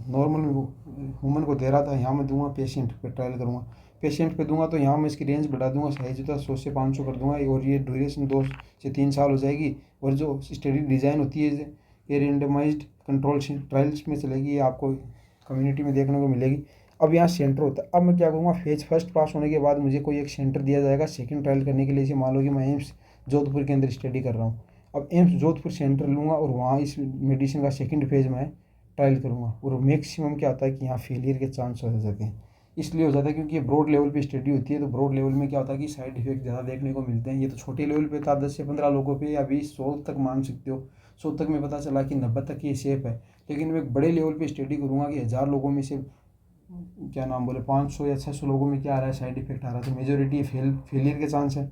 नॉर्मल ह्यूमन को दे रहा था, यहाँ मैं दूंगा पेशेंट पे, ट्रायल करूँगा। पेशेंट पे दूंगा तो यहाँ मैं इसकी रेंज बढ़ा दूंगा, साइज होता है 100 से 500 कर दूंगा, और ये ड्यूरेशन 2 से 3 साल हो जाएगी। और जो स्टडी डिज़ाइन होती है ये रेंडमाइज्ड कंट्रोल ट्रायल्स में चलेगी, ये आपको कम्युनिटी में देखने को मिलेगी। अब यहाँ सेंटर होता है। अब मैं क्या करूँगा, फेज फर्स्ट पास होने के बाद मुझे कोई एक सेंटर दिया जाएगा सेकंड ट्रायल करने के लिए। जैसे मान लो कि मैं एम्स जोधपुर के अंदर स्टडी कर रहा हूँ, अब एम्स जोधपुर सेंटर लूँगा और वहाँ इस मेडिसिन का सेकंड फेज में ट्रायल करूँगा। और मैक्सिमम क्या होता है कि यहाँ फेलियर के चांस हो जाते हैं। इसलिए हो जाता है क्योंकि ये ब्रॉड लेवल पे स्टडी होती है, तो ब्रॉड लेवल में क्या होता है कि साइड इफेक्ट ज़्यादा देखने को मिलते हैं। ये तो छोटे लेवल पे था, 10 से 15 लोगों पे या 20-100 तक मान सकते हो। 100 तक में पता चला कि 90 तक ये सेफ है। लेकिन मैं एक बड़े लेवल पे स्टडी करूँगा कि 1000 लोगों में से क्या नाम बोले 500 या 600 लोगों में क्या आ रहा है, साइड इफेक्ट आ रहा है, तो मेजोरिटी फेलियर के चांस है।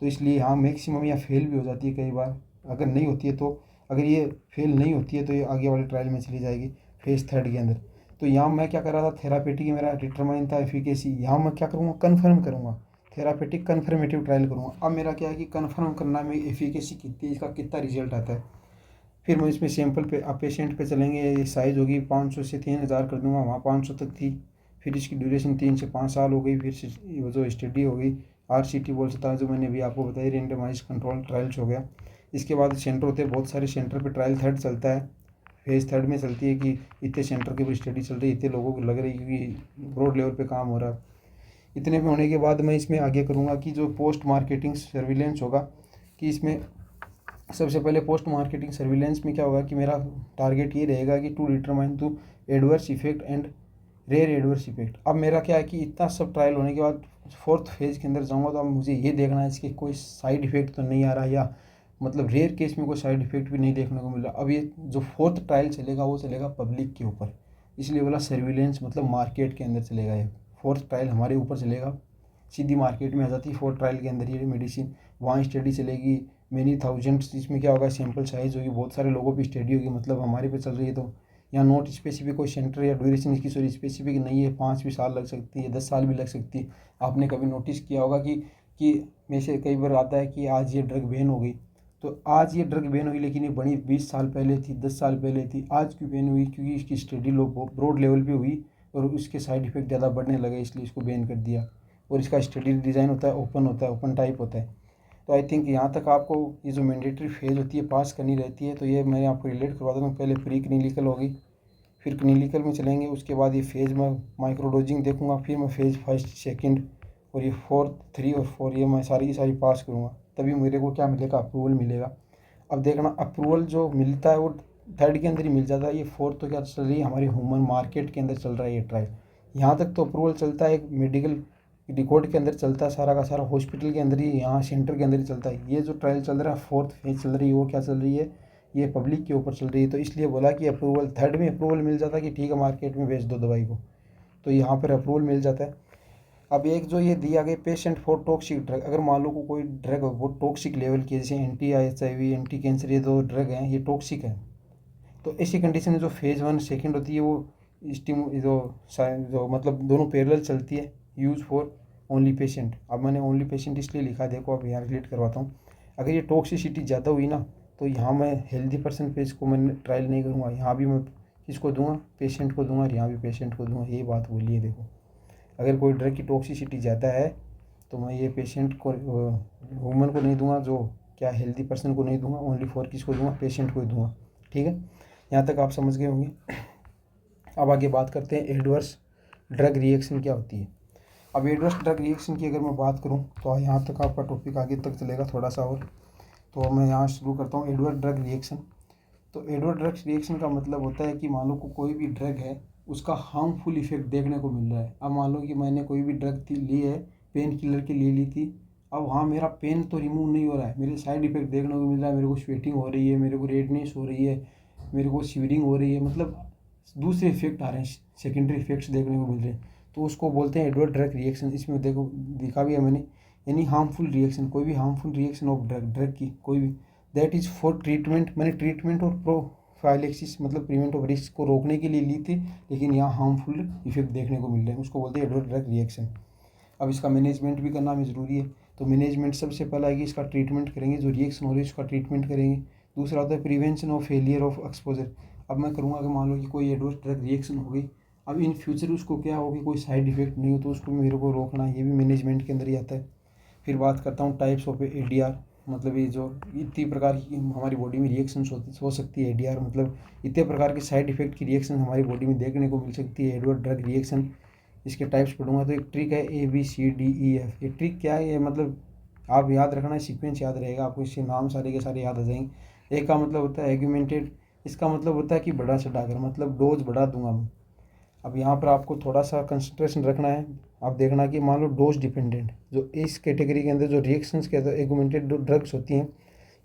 तो इसलिए यहाँ मैक्सिमम या फेल भी हो जाती है कई बार। अगर नहीं होती है तो, अगर ये फेल नहीं होती है तो ये आगे वाले ट्रायल में चली जाएगी फेज थर्ड के अंदर। तो यहाँ मैं क्या कर रहा था, थेरापेटिक मेरा डिटरमाइन था एफिकेसी। यहाँ मैं क्या करूँगा, कन्फर्म करूँगा, थेरापेटिक कन्फर्मेटिव ट्रायल करूँगा। अब मेरा क्या है कि कन्फर्म करना में एफिकेसी कितनी है, इसका कितना रिजल्ट आता है। फिर मैं इसमें सैंपल पे अब पेशेंट पे चलेंगे, साइज़ होगी 500 से 3000 कर दूंगा, वहाँ 500 तक थी। फिर इसकी ड्यूरेशन 3 से 5 साल हो गई। फिर वो जो स्टडी हो गई RCT बोल सकता है, जो मैंने अभी आपको बताया, रेंडमाइज कंट्रोल ट्रायल्स हो गया। इसके बाद सेंटर होते हैं बहुत सारे, सेंटर पे ट्रायल थर्ड चलता है। फेज थर्ड में चलती है कि इतने सेंटर के ऊपर स्टडी चल रही है, इतने लोगों को लग रही है क्योंकि ब्रॉड लेवल पे काम हो रहा है। इतने में होने के बाद मैं इसमें आगे करूँगा कि जो पोस्ट मार्केटिंग सर्विलेंस होगा, कि इसमें सबसे पहले पोस्ट मार्केटिंग सर्विलेंस में क्या होगा कि मेरा टारगेट ये रहेगा कि to determine to adverse effect and rare adverse effect. अब मेरा क्या है कि इतना सब ट्रायल होने के बाद फोर्थ फेज़ के अंदर जाऊंगा, तो अब मुझे ये देखना है इसके कोई साइड इफेक्ट तो नहीं आ रहा, या मतलब रेयर केस में कोई साइड इफेक्ट भी नहीं देखने को मिल रहा। अब ये जो फोर्थ ट्रायल चलेगा वो चलेगा पब्लिक के ऊपर, इसलिए बोला सर्विलेंस मतलब मार्केट के अंदर चलेगा। ये फोर्थ ट्रायल हमारे ऊपर चलेगा, सीधी मार्केट में आ जाती है फोर्थ ट्रायल के अंदर ये मेडिसिन। वहाँ स्टडी चलेगी मेनी थाउजेंड्स। इसमें क्या होगा, सैंपल साइज होगी, बहुत सारे लोगों की स्टडी होगी, मतलब हमारे पे चल रही है। तो यहाँ नोट स्पेसिफिक कोई सेंटर या ड्यूरेशन इसकी सॉरी स्पेसिफिक नहीं है, 5 भी साल लग सकती है, 10 साल भी लग सकती है। आपने कभी नोटिस किया होगा कि में से कई बार आता है कि आज ये ड्रग बैन हो गई, तो आज ये ड्रग बैन हुई लेकिन ये बनी 20 साल पहले थी, 10 साल पहले थी। आज क्यों बैन हुई, क्योंकि इसकी स्टडी ब्रॉड लेवल पे हुई और उसके साइड इफेक्ट ज़्यादा बढ़ने लगे, इसलिए इसको बैन कर दिया। और इसका स्टडी डिज़ाइन होता है ओपन टाइप होता है। तो आई थिंक यहाँ तक आपको ये जो मैंडेटरी फेज़ होती है पास करनी रहती है। तो ये मैं आपको रिलेट करवा देता हूँ। पहले प्री क्लिनिकल होगी, फिर क्लिनिकल में चलेंगे, उसके बाद ये फेज़ में माइक्रोडोजिंग देखूंगा, फिर मैं फेज़ फर्स्ट सेकंड और ये फोर्थ 3 और 4 ये मैं सारी की सारी पास करूँगा, तभी मेरे को क्या मिलेगा, अप्रूवल मिलेगा। अब देखना अप्रूवल जो मिलता है वो थर्ड के अंदर ही मिल जाता है। ये फोर्थ तो क्या चल रही है हमारी ह्यूमन मार्केट के अंदर चल रहा है ये ट्रायल। यहाँ तक तो अप्रूवल चलता है एक मेडिकल रिकॉर्ड के अंदर चलता है, सारा का सारा हॉस्पिटल के अंदर ही, यहाँ सेंटर के अंदर ही चलता है। ये जो ट्रायल चल रहा है फोर्थ फेज चल रही है, वो क्या चल रही है, ये पब्लिक के ऊपर चल रही है। तो इसलिए बोला कि अप्रूवल थर्ड में अप्रूवल मिल जाता है कि ठीक है मार्केट में बेच दो दवाई को, तो यहाँ पर अप्रूवल मिल जाता है। अब एक जो ये दिया गया पेशेंट फॉर टॉक्सिक ड्रग, अगर मान लो को कोई ड्रग वो टॉक्सिक लेवल की, जैसे HIV एंटी कैंसर, ये दो ड्रग हैं ये टॉक्सिक है, तो ऐसी कंडीशन में जो फेज़ 1 सेकंड होती है वो जो मतलब दोनों पैरेलल चलती है, यूज़ फॉर ओनली पेशेंट। अब मैंने ओनली पेशेंट इसलिए लिखा है, देखो अब यहाँ रिलेट करवाता हूँ। अगर ये टॉक्सिसिटी ज़्यादा हुई ना, तो यहाँ मैं हेल्दी पर्सन पे इसको मैं ट्रायल नहीं करूँगा, यहाँ भी मैं किसको दूंगा, पेशेंट को दूंगा, और यहाँ भी पेशेंट को दूंगा। यही बात बोली है देखो, अगर कोई ड्रग की टॉक्सिसिटी ज़्यादा है तो मैं ये पेशेंट को वुमन को नहीं दूंगा, जो क्या हेल्दी पर्सन को नहीं दूंगा, ओनली फॉर किसको दूंगा, पेशेंट को ही दूंगा। ठीक है, यहाँ तक आप समझ गए होंगे। अब आगे बात करते हैं एडवर्स ड्रग रिएक्शन क्या होती है। अब एडवर्स ड्रग रिएक्शन की अगर मैं बात करूँ तो यहाँ तक आपका टॉपिक आगे तक चलेगा थोड़ा सा और, तो मैं यहाँ शुरू करता हूँ एडवर्स ड्रग रिएक्शन। तो एडवर्स ड्रग रिएक्शन का मतलब होता है कि मान लो कोई भी ड्रग है उसका हार्मफुल इफेक्ट देखने को मिल रहा है। अब मान लो कि मैंने कोई भी ड्रग ली है, पेन किलर की ली थी, अब वहाँ मेरा पेन तो रिमूव नहीं हो रहा है, मेरे साइड इफेक्ट देखने को मिल रहा है, मेरे को स्वेटिंग हो रही है, मेरे को रेडनेस हो रही है, मेरे को शिवरिंग हो रही है, मतलब दूसरे इफेक्ट आ रहे हैं, सेकेंडरी इफेक्ट्स देखने को मिल रहे हैं, तो उसको बोलते हैं एडवर्स ड्रग रिएक्शन। इसमें देखो दिखा भी है मैंने, यानी हार्मफुल रिएक्शन, कोई भी हार्मफुल रिएक्शन ऑफ ड्रग की कोई भी, दैट इज़ फॉर ट्रीटमेंट, मैंने ट्रीटमेंट और प्रोफाइलेक्सिस मतलब प्रिवेंट ऑफ रिस्क को रोकने के लिए ली थी, लेकिन यहाँ हार्मफुल इफेक्ट देखने को मिल रहे हैं, उसको बोलते हैं एडवर्स ड्रग रिएक्शन। अब इसका मैनेजमेंट भी करना हमें ज़रूरी है। तो मैनेजमेंट सबसे पहला है कि इसका ट्रीटमेंट करेंगे, जो रिएक्शन हो रही है उसका ट्रीटमेंट करेंगे। दूसरा होता है prevention of failure of exposure. अब मैं करूँगा कि मान लो कि कोई एडवर्स ड्रग रिएक्शन हो गई, अब इन फ्यूचर उसको क्या हो कि कोई साइड इफेक्ट नहीं हो, तो उसको मेरे को रोकना, ये भी मैनेजमेंट के अंदर ही आता है। फिर बात करता हूँ टाइप्स ऑफ ADR, मतलब ये जो इतनी प्रकार की हमारी बॉडी में रिएक्शंस हो सकती है। ADR मतलब इतने प्रकार के साइड इफेक्ट की रिएक्शन हमारी बॉडी में देखने को मिल सकती है, एडवर्स ड्रग रिएक्शन। इसके टाइप्स पढ़ूंगा। तो एक ट्रिक है ABCDEF। ये ट्रिक क्या है, ये मतलब आप याद रखना है, सीक्वेंस याद रहेगा आपको, इसके नाम सारे के सारे याद आ जाएंगे। एक का मतलब होता है एग्यूमेंटेड, इसका मतलब होता है कि बड़ा चढ़ाकर, मतलब डोज बढ़ा दूंगा मैं। अब यहाँ पर आपको थोड़ा सा कंसंट्रेशन रखना है। आप देखना कि मान लो डोज डिपेंडेंट, जो इस कैटेगरी के अंदर जो रिएक्शंस के अंदर एगुमेंटेड ड्रग्स होती हैं,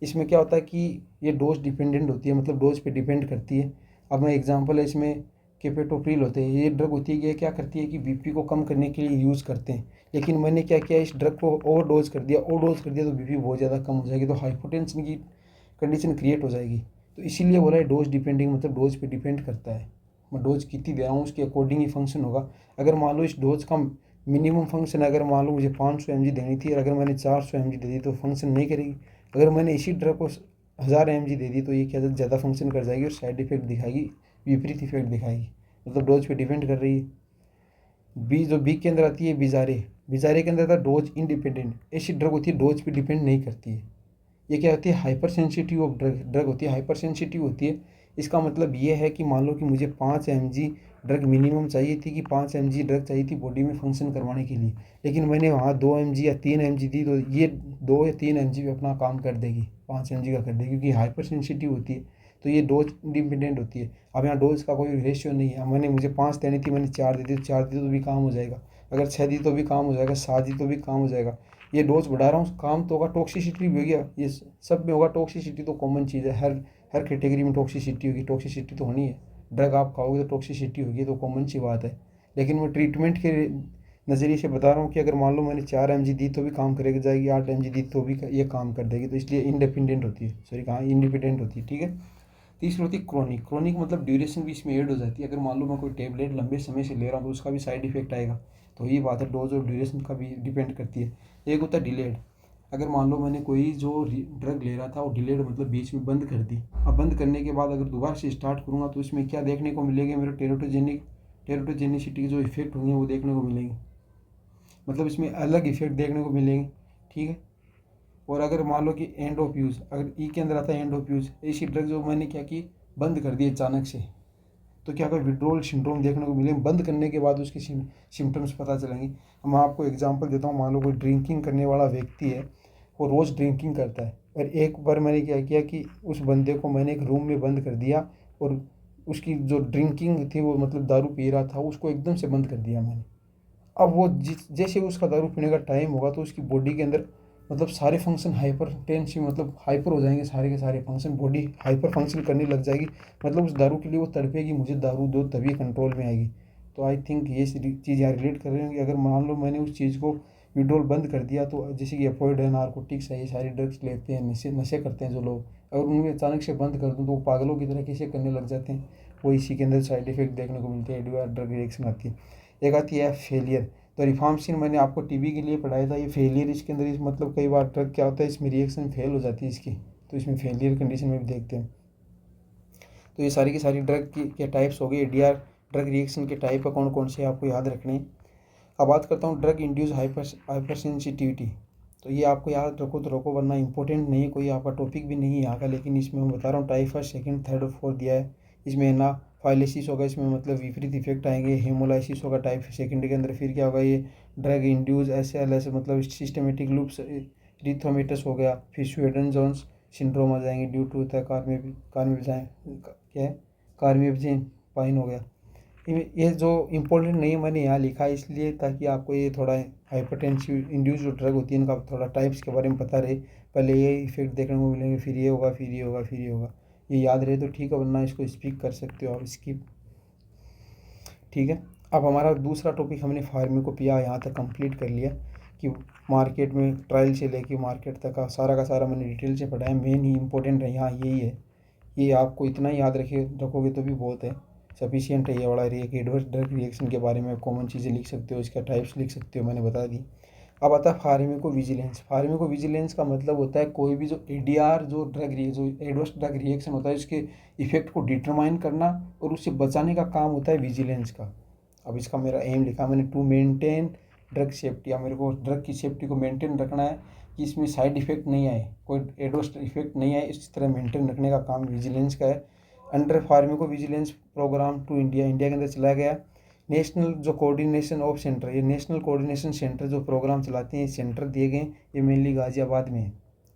इसमें क्या होता है कि ये डोज डिपेंडेंट होती है, मतलब डोज पे डिपेंड करती है। अब मैं एग्जांपल है इसमें, केपेटोप्रिल होते हैं, ये ड्रग होती है कि ये क्या करती है कि बीपी को कम करने के लिए यूज़ करते हैं, लेकिन मैंने क्या किया, इस ड्रग को ओवर डोज कर दिया तो बीपी बहुत ज़्यादा कम हो जाएगी, तो हाइपोटेंशन की कंडीशन क्रिएट हो जाएगी। तो इसीलिए बोला है डोज डिपेंडिंग, मतलब डोज पे डिपेंड करता है, मैं डोज कितनी दे रहा हूँ उसके अकॉर्डिंग ही फंक्शन होगा। अगर मान लो इस डोज का मिनिमम फंक्शन, अगर मान लो मुझे 500 mg देनी थी और अगर मैंने 400 mg दे दी तो फंक्शन नहीं करेगी। अगर मैंने इसी ड्रग को 1000 mg दे दी तो ये क्या ज़्यादा फंक्शन कर जाएगी और साइड इफेक्ट दिखाएगी, विपरीत इफेक्ट दिखाएगी, मतलब डोज पे डिपेंड कर रही है। जो बी के अंदर आती है बिजारे, बिजारे के अंदर था डोज इंडिपेंडेंट। ऐसी ड्रग होती है डोज पे डिपेंड नहीं करती है। ये क्या होती है, हाइपर सेंसिटिव ऑफ ड्रग होती है, हाइपर सेंसिटिव होती है। इसका मतलब ये है कि मान लो कि मुझे 5 mg ड्रग मिनिमम चाहिए थी, कि 5 mg ड्रग चाहिए थी बॉडी में फंक्शन करवाने के लिए, लेकिन मैंने वहाँ 2 mg या 3 mg दी, तो ये 2 या 3 mg अपना काम कर देगी, 5 mg का कर देगी, क्योंकि हाइपर सेंसिटिव होती है। तो ये डोज इंडिपेंडेंट होती है। अब यहाँ डोज का कोई रेशियो नहीं है, मैंने मुझे 5 देनी थी, मैंने 4 दे दी, तो 4 दी तो भी काम हो जाएगा, अगर 6 दी तो भी काम हो जाएगा, 7 दी तो भी काम हो जाएगा। ये डोज बढ़ा रहा हूँ, काम तो होगा, टॉक्सिसिटी भी हो गया, ये सब में होगा। टॉक्सिसिटी तो कॉमन चीज़ है, हर हर कैटेगरी में टॉक्सिसिटी होगी, टॉक्सिसिटी तो होनी है। ड्रग आप खाओगे तो टॉक्सिसिटी होगी, तो कॉमन सी बात है। लेकिन मैं ट्रीटमेंट के नज़रिए से बता रहा हूँ कि अगर मान लो मैंने 4 mg दी तो भी काम करेगी जाएगी, 8 mg दी तो भी ये काम कर देगी, तो इसलिए इंडिपेंडेंट होती है, सॉरी कहाँ, इंडिपेंडेंट होती है, ठीक है। तीसरी होती है क्रोनिक। क्रोनिक मतलब ड्यूरेशन भी इसमें ऐड हो जाती है। अगर मान लो मैं कोई टेबलेट लंबे समय से ले रहा हूँ तो उसका भी साइड इफेक्ट आएगा, तो ये बात है, डोज और ड्यूरेशन का भी डिपेंड करती है। एक होता है डिलेड। अगर मान लो मैंने कोई जो ड्रग ले रहा था वो डिलेड मतलब बीच में बंद कर दी, अब बंद करने के बाद अगर दोबारा से स्टार्ट करूँगा तो इसमें क्या देखने को मिलेगा, मेरे टेरोटोजेनिसिटी के जो इफेक्ट होंगे वो देखने को मिलेंगे, मतलब इसमें अलग इफेक्ट देखने को मिलेंगे, ठीक है। और अगर मान लो कि एंड ऑफ यूज़, अगर ई के अंदर आता है एंड ऑफ यूज़, ऐसी ड्रग जो मैंने क्या की, बंद कर दी अचानक से, तो क्या होगा, विड्रोल सिंड्रोम देखने को मिलेंगे, बंद करने के बाद उसके सिम्टम्स पता चलेंगे। मैं आपको एग्जांपल देता हूँ, मान लो कोई ड्रिंकिंग करने वाला व्यक्ति है, वो रोज़ ड्रिंकिंग करता है, और एक बार मैंने क्या किया कि उस बंदे को मैंने एक रूम में बंद कर दिया, और उसकी जो ड्रिंकिंग थी, वो मतलब दारू पी रहा था, उसको एकदम से बंद कर दिया मैंने। अब वो जैसे उसका दारू पीने का टाइम होगा तो उसकी बॉडी के अंदर मतलब सारे फंक्शन हाइपर टेंसिव, मतलब हाइपर हो जाएंगे, सारे के सारे फंक्शन, बॉडी हाइपर फंक्शन करने लग जाएगी, मतलब उस दारू के लिए वो तड़पेगी, मुझे दारू दो तभी कंट्रोल में आएगी। तो आई थिंक ये चीज़ यहाँ रिलेट कर रही हूँ कि अगर मान लो मैंने उस चीज़ को विड्रॉल बंद कर दिया, तो जैसे कि एफोइड है, नारकोटिक्स है, ये सारी ड्रग्स लेते हैं, नशे नशे करते हैं जो लोग, अगर उनमें अचानक से बंद कर दूँ तो वो पागलों की तरह कैसे करने लग जाते हैं, वो इसी के अंदर साइड इफेक्ट देखने को मिलते हैं, एडवर्स ड्रग रिएक्शन आती है। एक आती है फेलियर। तो रिफार्मसिन मैंने आपको टीबी के लिए पढ़ाया था, ये फेलियर इसके अंदर, इस मतलब कई बार ड्रग क्या होता है, इसमें रिएक्शन फेल हो जाती है इसकी, तो इसमें फेलियर कंडीशन में भी देखते हैं। तो ये सारी की सारी ड्रग की क्या टाइप्स हो गई, एडीआर ड्रग रिएक्शन के टाइप कौन कौन से आपको याद रखने हैं। अब बात करता हूँ ड्रग इंड्यूस हाइपर सेंसिटिविटी। तो ये आपको याद रखो तो रखो, वरना इंपॉर्टेंट नहीं है, कोई आपका टॉपिक भी नहीं है यहाँ का, लेकिन इसमें मैं बता रहा हूँ टाइप फर्स्ट सेकंड थर्ड और फोर्थ दिया है। इसमें ना फाइलेसिस होगा, इसमें मतलब विपरीत इफेक्ट आएंगे, हेमोलाइसिस होगा टाइप सेकंड के अंदर। फिर क्या होगा, ये ड्रग इंड्यूस SLS मतलब सिस्टमेटिक लूप्स रिथोमेटस हो गया। फिर स्वेडन जोन्स सिंड्रोम आ जाएंगे ड्यू टू द कार्निवजाइन पाइन हो गया। ये जो इम्पोर्टेंट नहीं मैंने यहाँ लिखा है इसलिए, ताकि आपको ये थोड़ा हाइपरटेंसिव इंड्यूस जो ड्रग होती है इनका थोड़ा टाइप्स के बारे में पता रहे। पहले ये इफेक्ट देखने को मिलेंगे, फिर ये होगा, फिर ये होगा, फिर ये होगा, ये याद रहे तो ठीक है, वरना इसको स्किप कर सकते हो आप, स्किप, ठीक है। अब हमारा दूसरा टॉपिक हमने फार्मेकोपिया यहाँ तक कंप्लीट कर लिया कि मार्केट में ट्रायल से लेके मार्केट तक का सारा मैंने डिटेल से पढ़ा है। मेन ही इंपॉर्टेंट है यहाँ यही है, ये आपको इतना ही याद रखोगे तो भी बहुत है, सफिशियंट है ये वाला। एडवर्स ड्रग रिएक्शन के बारे में कॉमन चीज़ें लिख सकते हो, इसका टाइप्स लिख सकते हो, मैंने बता दी। अब आता है फार्माकोविजिलेंस। फार्माकोविजिलेंस का मतलब होता है कोई भी जो एडीआर जो एडवर्स ड्रग रिएक्शन होता है उसके इफेक्ट को डिटरमाइन करना और उससे बचाने का काम होता है विजिलेंस का। अब इसका मेरा एम लिखा मैंने, टू मेंटेन ड्रग सेफ्टी। अब मेरे को ड्रग की सेफ्टी को मेंटेन रखना है कि इसमें साइड इफेक्ट नहीं आए, कोई एडवर्स इफेक्ट नहीं आए, इस तरह मेंटेन रखने का काम विजिलेंस का है। Under pharmacovigilance programme to India के अंदर चलाया गया। नेशनल जो कोऑर्डिनेशन ऑफ सेंटर, ये नेशनल कोऑर्डिनेशन सेंटर जो प्रोग्राम चलाते हैं, सेंटर दिए गए, ये मेनली गाजियाबाद में है।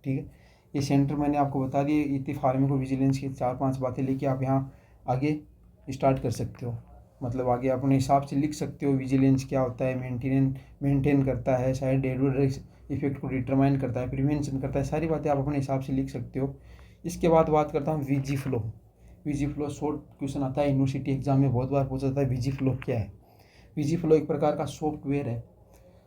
ठीक है, ये सेंटर मैंने आपको बता दिए। इतनी फार्माकोविजिलेंस की 4-5 बातें लेके आप यहाँ आगे स्टार्ट कर सकते हो, मतलब आगे अपने हिसाब से लिख सकते हो। विजिलेंस क्या होता है, मेंटेन करता है, साइड एडवर्स इफेक्ट को डिटरमाइन करता है, प्रिवेंशन करता है, सारी बातें आप अपने हिसाब से लिख सकते हो। इसके बाद बात करता हूँ विजी फ्लो। शॉर्ट क्वेश्चन आता है यूनिवर्सिटी एग्जाम में, बहुत बार पूछा जाता है विजी फ्लो क्या है। विजी फ्लो एक प्रकार का सॉफ्टवेयर है।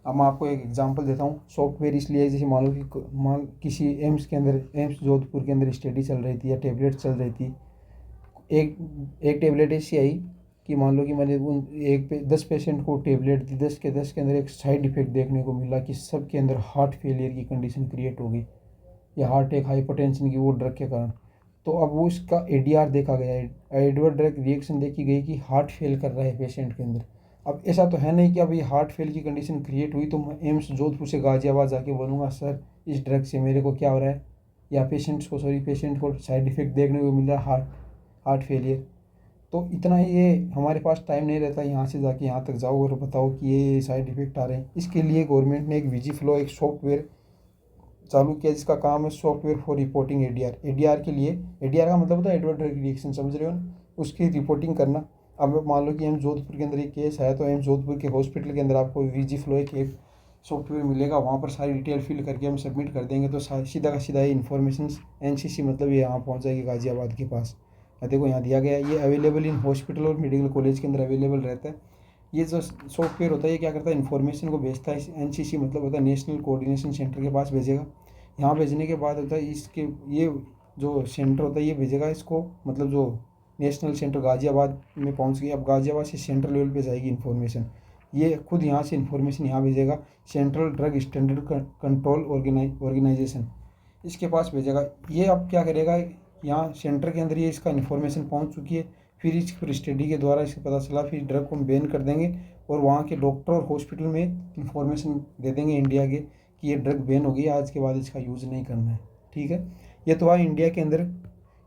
अब मैं आपको एक एग्जांपल देता हूँ। सॉफ्टवेयर इसलिए जैसे मान लो कि किसी एम्स जोधपुर के अंदर स्टडी चल रही थी या टेबलेट चल रही थी। एक टेबलेट ऐसी आई कि मान लो कि मैंने उन 10 पेशेंट को टेबलेट दी, 10 के 10 के अंदर एक साइड इफेक्ट देखने को मिला कि सब के अंदर हार्ट फेलियर की कंडीशन क्रिएट हो गई या हार्ट अटैक, हाइपरटेंशन की, वो ड्रग के कारण। तो अब वो उसका एडीआर देखा गया है, एडवर्स ड्रग रिएक्शन देखी गई कि हार्ट फेल कर रहा है पेशेंट के अंदर। अब ऐसा तो है नहीं कि अब ये हार्ट फेल की कंडीशन क्रिएट हुई तो मैं एम्स जोधपुर से गाजियाबाद जाके बोलूँगा सर इस ड्रग से मेरे को क्या हो रहा है, या पेशेंट को साइड इफेक्ट देखने को मिल रहा है हार्ट फेलियर। तो इतना ये हमारे पास टाइम नहीं रहता यहाँ से जाके यहाँ तक जाओ और बताओ कि ये साइड इफेक्ट आ रहे हैं। इसके लिए गवर्नमेंट ने एक विजी फ्लो एक सॉफ्टवेयर चालू किया जिसका काम है सॉफ्टवेयर फॉर रिपोर्टिंग एडीआर के लिए। एडीआर का मतलब होता है एडवर्स ड्रग रिएक्शन, समझ रहे हो ना, उसकी रिपोर्टिंग करना। अब मान लो कि एम्स जोधपुर के अंदर एक केस है तो एम्स जोधपुर के हॉस्पिटल के अंदर आपको विजी फ्लो एक सॉफ्टवेयर मिलेगा, वहाँ पर सारी डिटेल फिल करके हम सबमिट कर देंगे तो सीधा का सीधा ये इन्फॉर्मेशन एनसीसी मतलब ये यहाँ पहुँच जाएगी गाजियाबाद के पास। देखो यहाँ दिया गया है, ये अवेलेबल इन हॉस्पिटल और मेडिकल कॉलेज के अंदर अवेलेबल रहता है। ये जो सॉफ्टवेयर होता है ये क्या करता है, इन्फॉर्मेशन को भेजता है एनसीसी मतलब होता है नेशनल कोऑर्डिनेशन सेंटर के पास भेजेगा। यहाँ भेजने के बाद होता है इसके ये जो सेंटर होता है ये भेजेगा इसको, मतलब जो नेशनल सेंटर गाजियाबाद में पहुँच गई। अब गाजियाबाद से सेंट्रल लेवल पे जाएगी इन्फॉर्मेशन, ये खुद यहाँ से इन्फॉर्मेशन यहाँ भेजेगा central drug standard control organisation, इसके पास भेजेगा। ये अब क्या करेगा, यहाँ सेंटर के अंदर ये इसका इन्फॉर्मेशन पहुँच चुकी है, फिर इस स्टडी के द्वारा इसको पता चला, फिर ड्रग को बैन कर देंगे और वहाँ के डॉक्टर और हॉस्पिटल में इन्फॉर्मेशन दे देंगे इंडिया के कि ये ड्रग बैन हो गई, आज के बाद इसका यूज़ नहीं करना है। ठीक है, ये तो है इंडिया के अंदर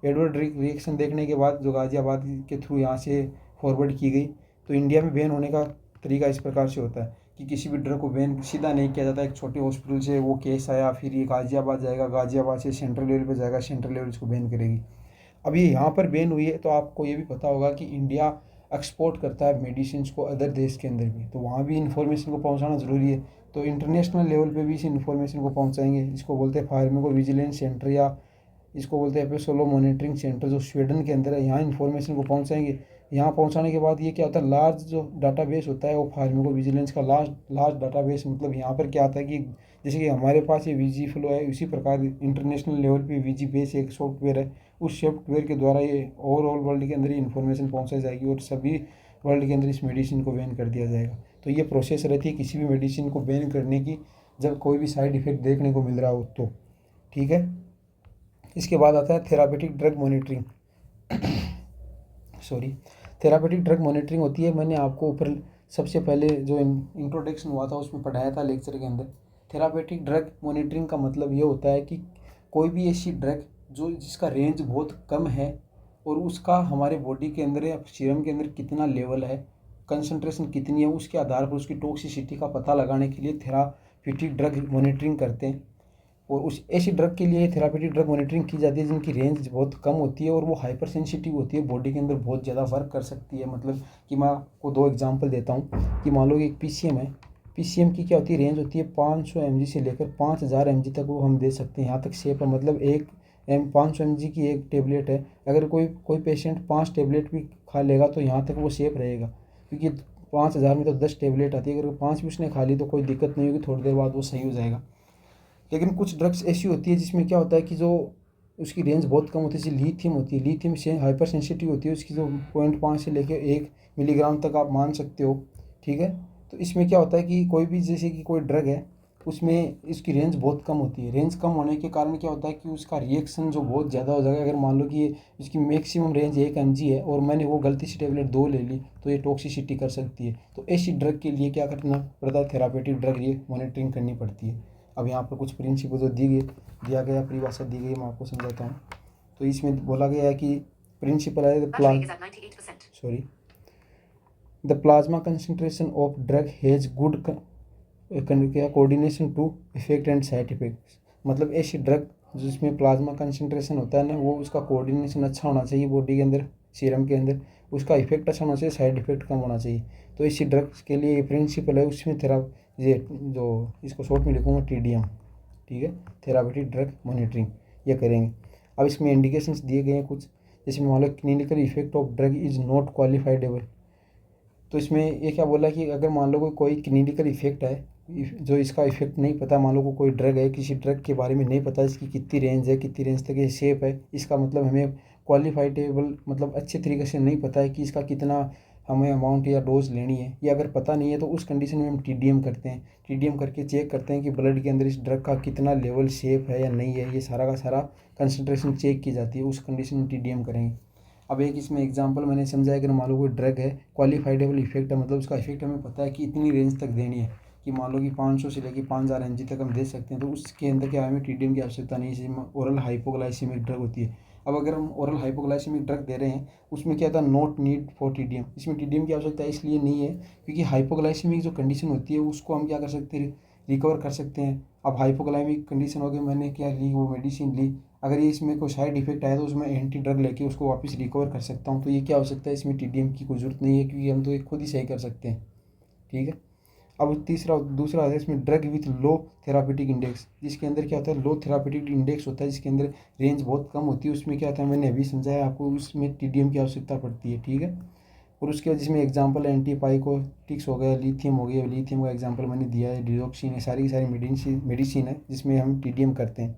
एडवर्स ड्रग रिएक्शन देखने के बाद जो गाजियाबाद के थ्रू यहाँ से फॉरवर्ड की गई। तो इंडिया में बैन होने का तरीका इस प्रकार से होता है कि किसी भी ड्रग को बैन सीधा नहीं किया जाता। एक छोटे हॉस्पिटल से वो केस आया, फिर ये गाजियाबाद जाएगा, गाजियाबाद से सेंट्रल लेवल पर जाएगा, सेंट्रल लेवल इसको बैन करेगी। अब ये यहाँ पर बैन हुई है तो आपको ये भी पता होगा कि इंडिया एक्सपोर्ट करता है मेडिसिन को अदर देश के अंदर भी, तो वहाँ भी इन्फॉर्मेशन को पहुँचाना ज़रूरी है। तो इंटरनेशनल लेवल पे भी इस इन्फॉर्मेशन को पहुँचाएंगे। इसको बोलते हैं फार्माकोविजिलेंस सेंटर या इसको बोलते हैं एपिसोलो मॉनिटरिंग सेंटर, जो स्वीडन के अंदर है। यहाँ इन्फॉर्मेशन को पहुँचाएंगे। यहाँ पहुँचाने के बाद ये क्या होता है, लार्ज जो डाटाबेस होता है वो फार्माकोविजिलेंस का लार्ज डाटाबेस, मतलब यहाँ पर क्या आता है कि जैसे कि हमारे पास ये विजी फ्लो है, उसी प्रकार इंटरनेशनल लेवल पे विजी बेस एक सॉफ्टवेयर है। उस सॉफ्टवेयर के द्वारा ये ओवरऑल वर्ल्ड के अंदर ही इन्फॉर्मेशन पहुँचाई जाएगी और सभी वर्ल्ड के अंदर इस मेडिसिन को बैन कर दिया जाएगा। तो ये प्रोसेस रहती है किसी भी मेडिसिन को बैन करने की, जब कोई भी साइड इफेक्ट देखने को मिल रहा हो तो। ठीक है, इसके बाद आता है therapeutic drug monitoring. Therapeutic drug monitoring होती है, मैंने आपको ऊपर सबसे पहले जो इंट्रोडक्शन हुआ था उसमें पढ़ाया था लेक्चर के अंदर। थेरापेटिक ड्रग मॉनिटरिंग का मतलब ये होता है कि कोई भी ऐसी ड्रग जिसका रेंज बहुत कम है और उसका हमारे बॉडी के अंदर या सीरम के अंदर कितना लेवल है, कंसंट्रेशन कितनी है, उसके आधार पर उसकी टॉक्सिसिटी का पता लगाने के लिए थेरापेटिक ड्रग मॉनिटरिंग करते हैं। और उस ऐसी ड्रग के लिए थेरापेटिक ड्रग मॉनिटरिंग की जाती है जिनकी रेंज बहुत कम होती है और वो हाइपर सेंसिटिव होती है, बॉडी के अंदर बहुत ज़्यादा वर्क कर सकती है। मतलब कि मैं आपको 2 एग्जांपल देता हूँ कि मान लो कि एक पीसीएम है, पीसीएम की क्या होती है, रेंज होती है 500 mg से लेकर 5000 mg तक वो हम दे सकते हैं। यहाँ तक सेफ है, मतलब 500 mg की एक टेबलेट है, अगर कोई पेशेंट 5 टेबलेट भी खा लेगा तो यहाँ तक वो सेफ रहेगा, क्योंकि 5,000 में तो 10 टेबलेट आती है, अगर 5 भी उसने खा ली तो कोई दिक्कत नहीं होगी, थोड़ी देर बाद वो सही हो जाएगा। लेकिन कुछ ड्रग्स ऐसी होती है जिसमें क्या होता है कि जो उसकी रेंज बहुत कम होती है, जैसे लीथियम होती है, लीथियम से हाइपर सेंसिटिव होती है, उसकी जो 0.5 से लेकर 1 मिलीग्राम तक आप मान सकते हो, ठीक है। तो इसमें क्या होता है कि कोई भी जैसे कि कोई ड्रग है उसमें इसकी रेंज बहुत कम होती है, रेंज कम होने के कारण क्या होता है कि उसका रिएक्शन जो बहुत ज़्यादा हो जाएगा। अगर मान लो कि इसकी मैक्सिमम रेंज 1 mg है और मैंने वो गलती से टेबलेट 2 ले ली तो ये टॉक्सिसिटी कर सकती है। तो ऐसी ड्रग के लिए क्या करना पड़ता है, थेरापेटिक ड्रग ये मॉनिटरिंग करनी पड़ती है। अब यहाँ पर कुछ प्रिंसिपल जो दिया गया, परिभाषा दी गई, मैं आपको समझाता हूँ। तो इसमें बोला गया है कि प्रिंसिपल है the plasma concentration of drug has good coordination to effect and side effects. मतलब ऐसी ड्रग जिसमें प्लाज्मा कंसंट्रेशन होता है ना, वो उसका कोऑर्डिनेशन अच्छा होना चाहिए बॉडी के अंदर, सीरम के अंदर, उसका इफेक्ट अच्छा होना चाहिए, साइड इफेक्ट कम होना चाहिए। तो ऐसी ड्रग्स के लिए ये प्रिंसिपल है, उसमें ये जो इसको शॉर्ट में लिखूँगा TDM, ठीक है, थेरापेटिक ड्रग मॉनिटरिंग, ये करेंगे। अब इसमें इंडिकेशंस दिए गए हैं कुछ, जैसे मान लो clinical effect of drug is not quantifiable. तो इसमें ये क्या बोला कि अगर मान लो कोई क्लिनिकल इफेक्ट है, जो इसका इफेक्ट नहीं पता, मान लो कोई ड्रग है, किसी ड्रग के बारे में नहीं पता इसकी कितनी रेंज है, कितनी रेंज तक ये सेफ है, इसका मतलब हमें क्वालिफाइडेबल मतलब अच्छे तरीके से नहीं पता है कि इसका कितना हमें अमाउंट या डोज लेनी है, ये अगर पता नहीं है तो उस कंडीशन में हम TDM करते हैं। TDM करके चेक करते हैं कि ब्लड के अंदर इस ड्रग का कितना लेवल सेफ है या नहीं है, ये सारा का सारा कंसनट्रेशन चेक की जाती है, उस कंडीशन में TDM करेंगे। अब एक इसमें एग्जांपल मैंने समझा है कि मान लो कोई ड्रग है, क्वालिफाइडेबल इफेक्ट है, मतलब उसका इफेक्ट हमें पता है कि इतनी रेंज तक देनी है, कि मान लो कि 500 से लेकर 5000 mg तक हम दे सकते हैं, तो उसके अंदर क्या हमें TDM की आवश्यकता नहीं है। जैसे ओरल हाइपोग्लाइसीमिक ड्रग होती है, अब अगर हम ओरल हाइपोग्लाइसीमिक ड्रग दे रहे हैं, उसमें क्या था, नॉट नीड फॉर TDM, इसमें TDM की आवश्यकता इसलिए नहीं है क्योंकि हाइपोग्लाइसीमिक जो कंडीशन होती है उसको हम क्या कर सकते हैं, रिकवर कर सकते हैं। अब हाइपोग्लाइमिक कंडीशन हो गई, मैंने क्या ली, वो मेडिसिन ली, अगर ये इसमें कोई साइड इफेक्ट आया तो उसमें एंटी ड्रग लेके उसको वापस रिकवर कर सकता हूँ। तो ये क्या हो सकता है, इसमें TDM की कोई ज़रूरत नहीं है क्योंकि हम तो ये खुद ही सही कर सकते हैं, ठीक है। अब दूसरा है इसमें drug with low therapeutic index, जिसके अंदर क्या होता है, लो थेरापेटिक इंडेक्स होता है, जिसके अंदर रेंज बहुत कम होती है, उसमें क्या होता है, मैंने अभी समझाया आपको, उसमें TDM की आवश्यकता पड़ती है, ठीक है। और उसके बाद जिसमें एग्जांपल एंटीपाइकोटिक्स हो गया, लिथियम हो गया, लिथियम का एग्जांपल मैंने दिया है, डिओक्सिन है, सारी की सारी मेडिसिन है जिसमें हम TDM करते हैं।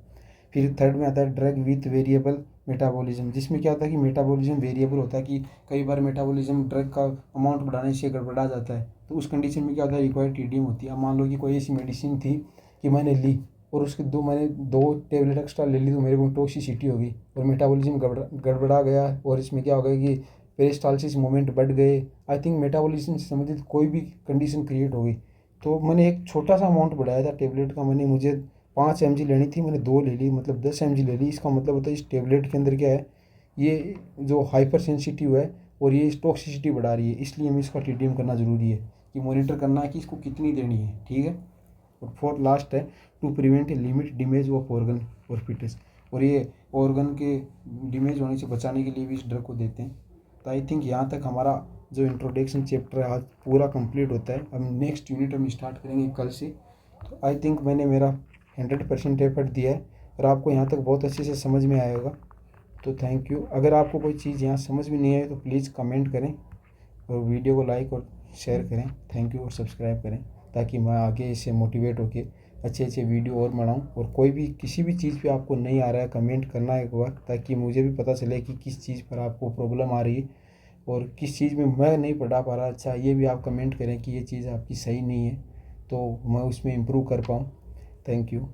फिर थर्ड में आता है ड्रग विथ वेरिएबल मेटाबॉलिज्म, जिसमें क्या होता है कि मेटाबॉलिज्म वेरिएबल होता है, कि कई बार मेटाबॉलिज्म ड्रग का अमाउंट बढ़ाने से गड़बड़ा जाता है, तो उस कंडीशन में क्या होता है, रिक्वायर्ड TDM होती है। अब मान लो कि कोई ऐसी मेडिसिन थी कि मैंने ली और उसके मैंने 2 टेबलेट एक्स्ट्रा ले ली, तो मेरे को टॉक्सिसिटी होगी और मेटाबॉलिज्म गड़बड़ा गया, और इसमें क्या हो गया कि पेरिस्टालसिस मूवमेंट बढ़ गए, आई थिंक मेटाबॉलिज्म से संबंधित कोई भी कंडीशन क्रिएट हो गई। तो मैंने एक छोटा सा अमाउंट बढ़ाया था टेबलेट का, मैंने मुझे 5 mg लेनी थी, मैंने 2 ले ली, मतलब 10 mg ले ली। इसका मतलब होता है इस टेबलेट के अंदर क्या है, ये जो हाइपर सेंसिटिव है और ये टॉक्सिसिटी बढ़ा रही है, इसलिए हमें इसका TDM करना ज़रूरी है, कि मॉनिटर करना है कि इसको कितनी देनी है, ठीक है। और फोर्थ लास्ट है to prevent limit damage of organ और फिटनेस, और ये ऑर्गन के डैमेज होने से बचाने के लिए भी इस ड्रग को देते हैं। तो आई थिंक यहाँ तक हमारा जो इंट्रोडक्शन चैप्टर है आज पूरा कंप्लीट होता है। अब नेक्स्ट यूनिट हम स्टार्ट करेंगे कल से। तो आई थिंक मैंने मेरा 100% एफर्ट दिया है और आपको यहाँ तक बहुत अच्छे से समझ में आया होगा। तो थैंक यू। अगर आपको कोई चीज़ यहाँ समझ में नहीं आए तो प्लीज़ कमेंट करें और वीडियो को लाइक और शेयर करें। थैंक यू और सब्सक्राइब करें, ताकि मैं आगे इससे मोटिवेट होकर अच्छे अच्छे वीडियो और बनाऊं। और कोई भी किसी भी चीज़ पे आपको नहीं आ रहा है, कमेंट करना एक बार, ताकि मुझे भी पता चले कि किस चीज़ पर आपको प्रॉब्लम आ रही है और किस चीज़ में मैं नहीं पढ़ा पा रहा। अच्छा, ये भी आप कमेंट करें कि ये चीज़ आपकी सही नहीं है, तो मैं उसमें इम्प्रूव कर पाऊँ। Thank you.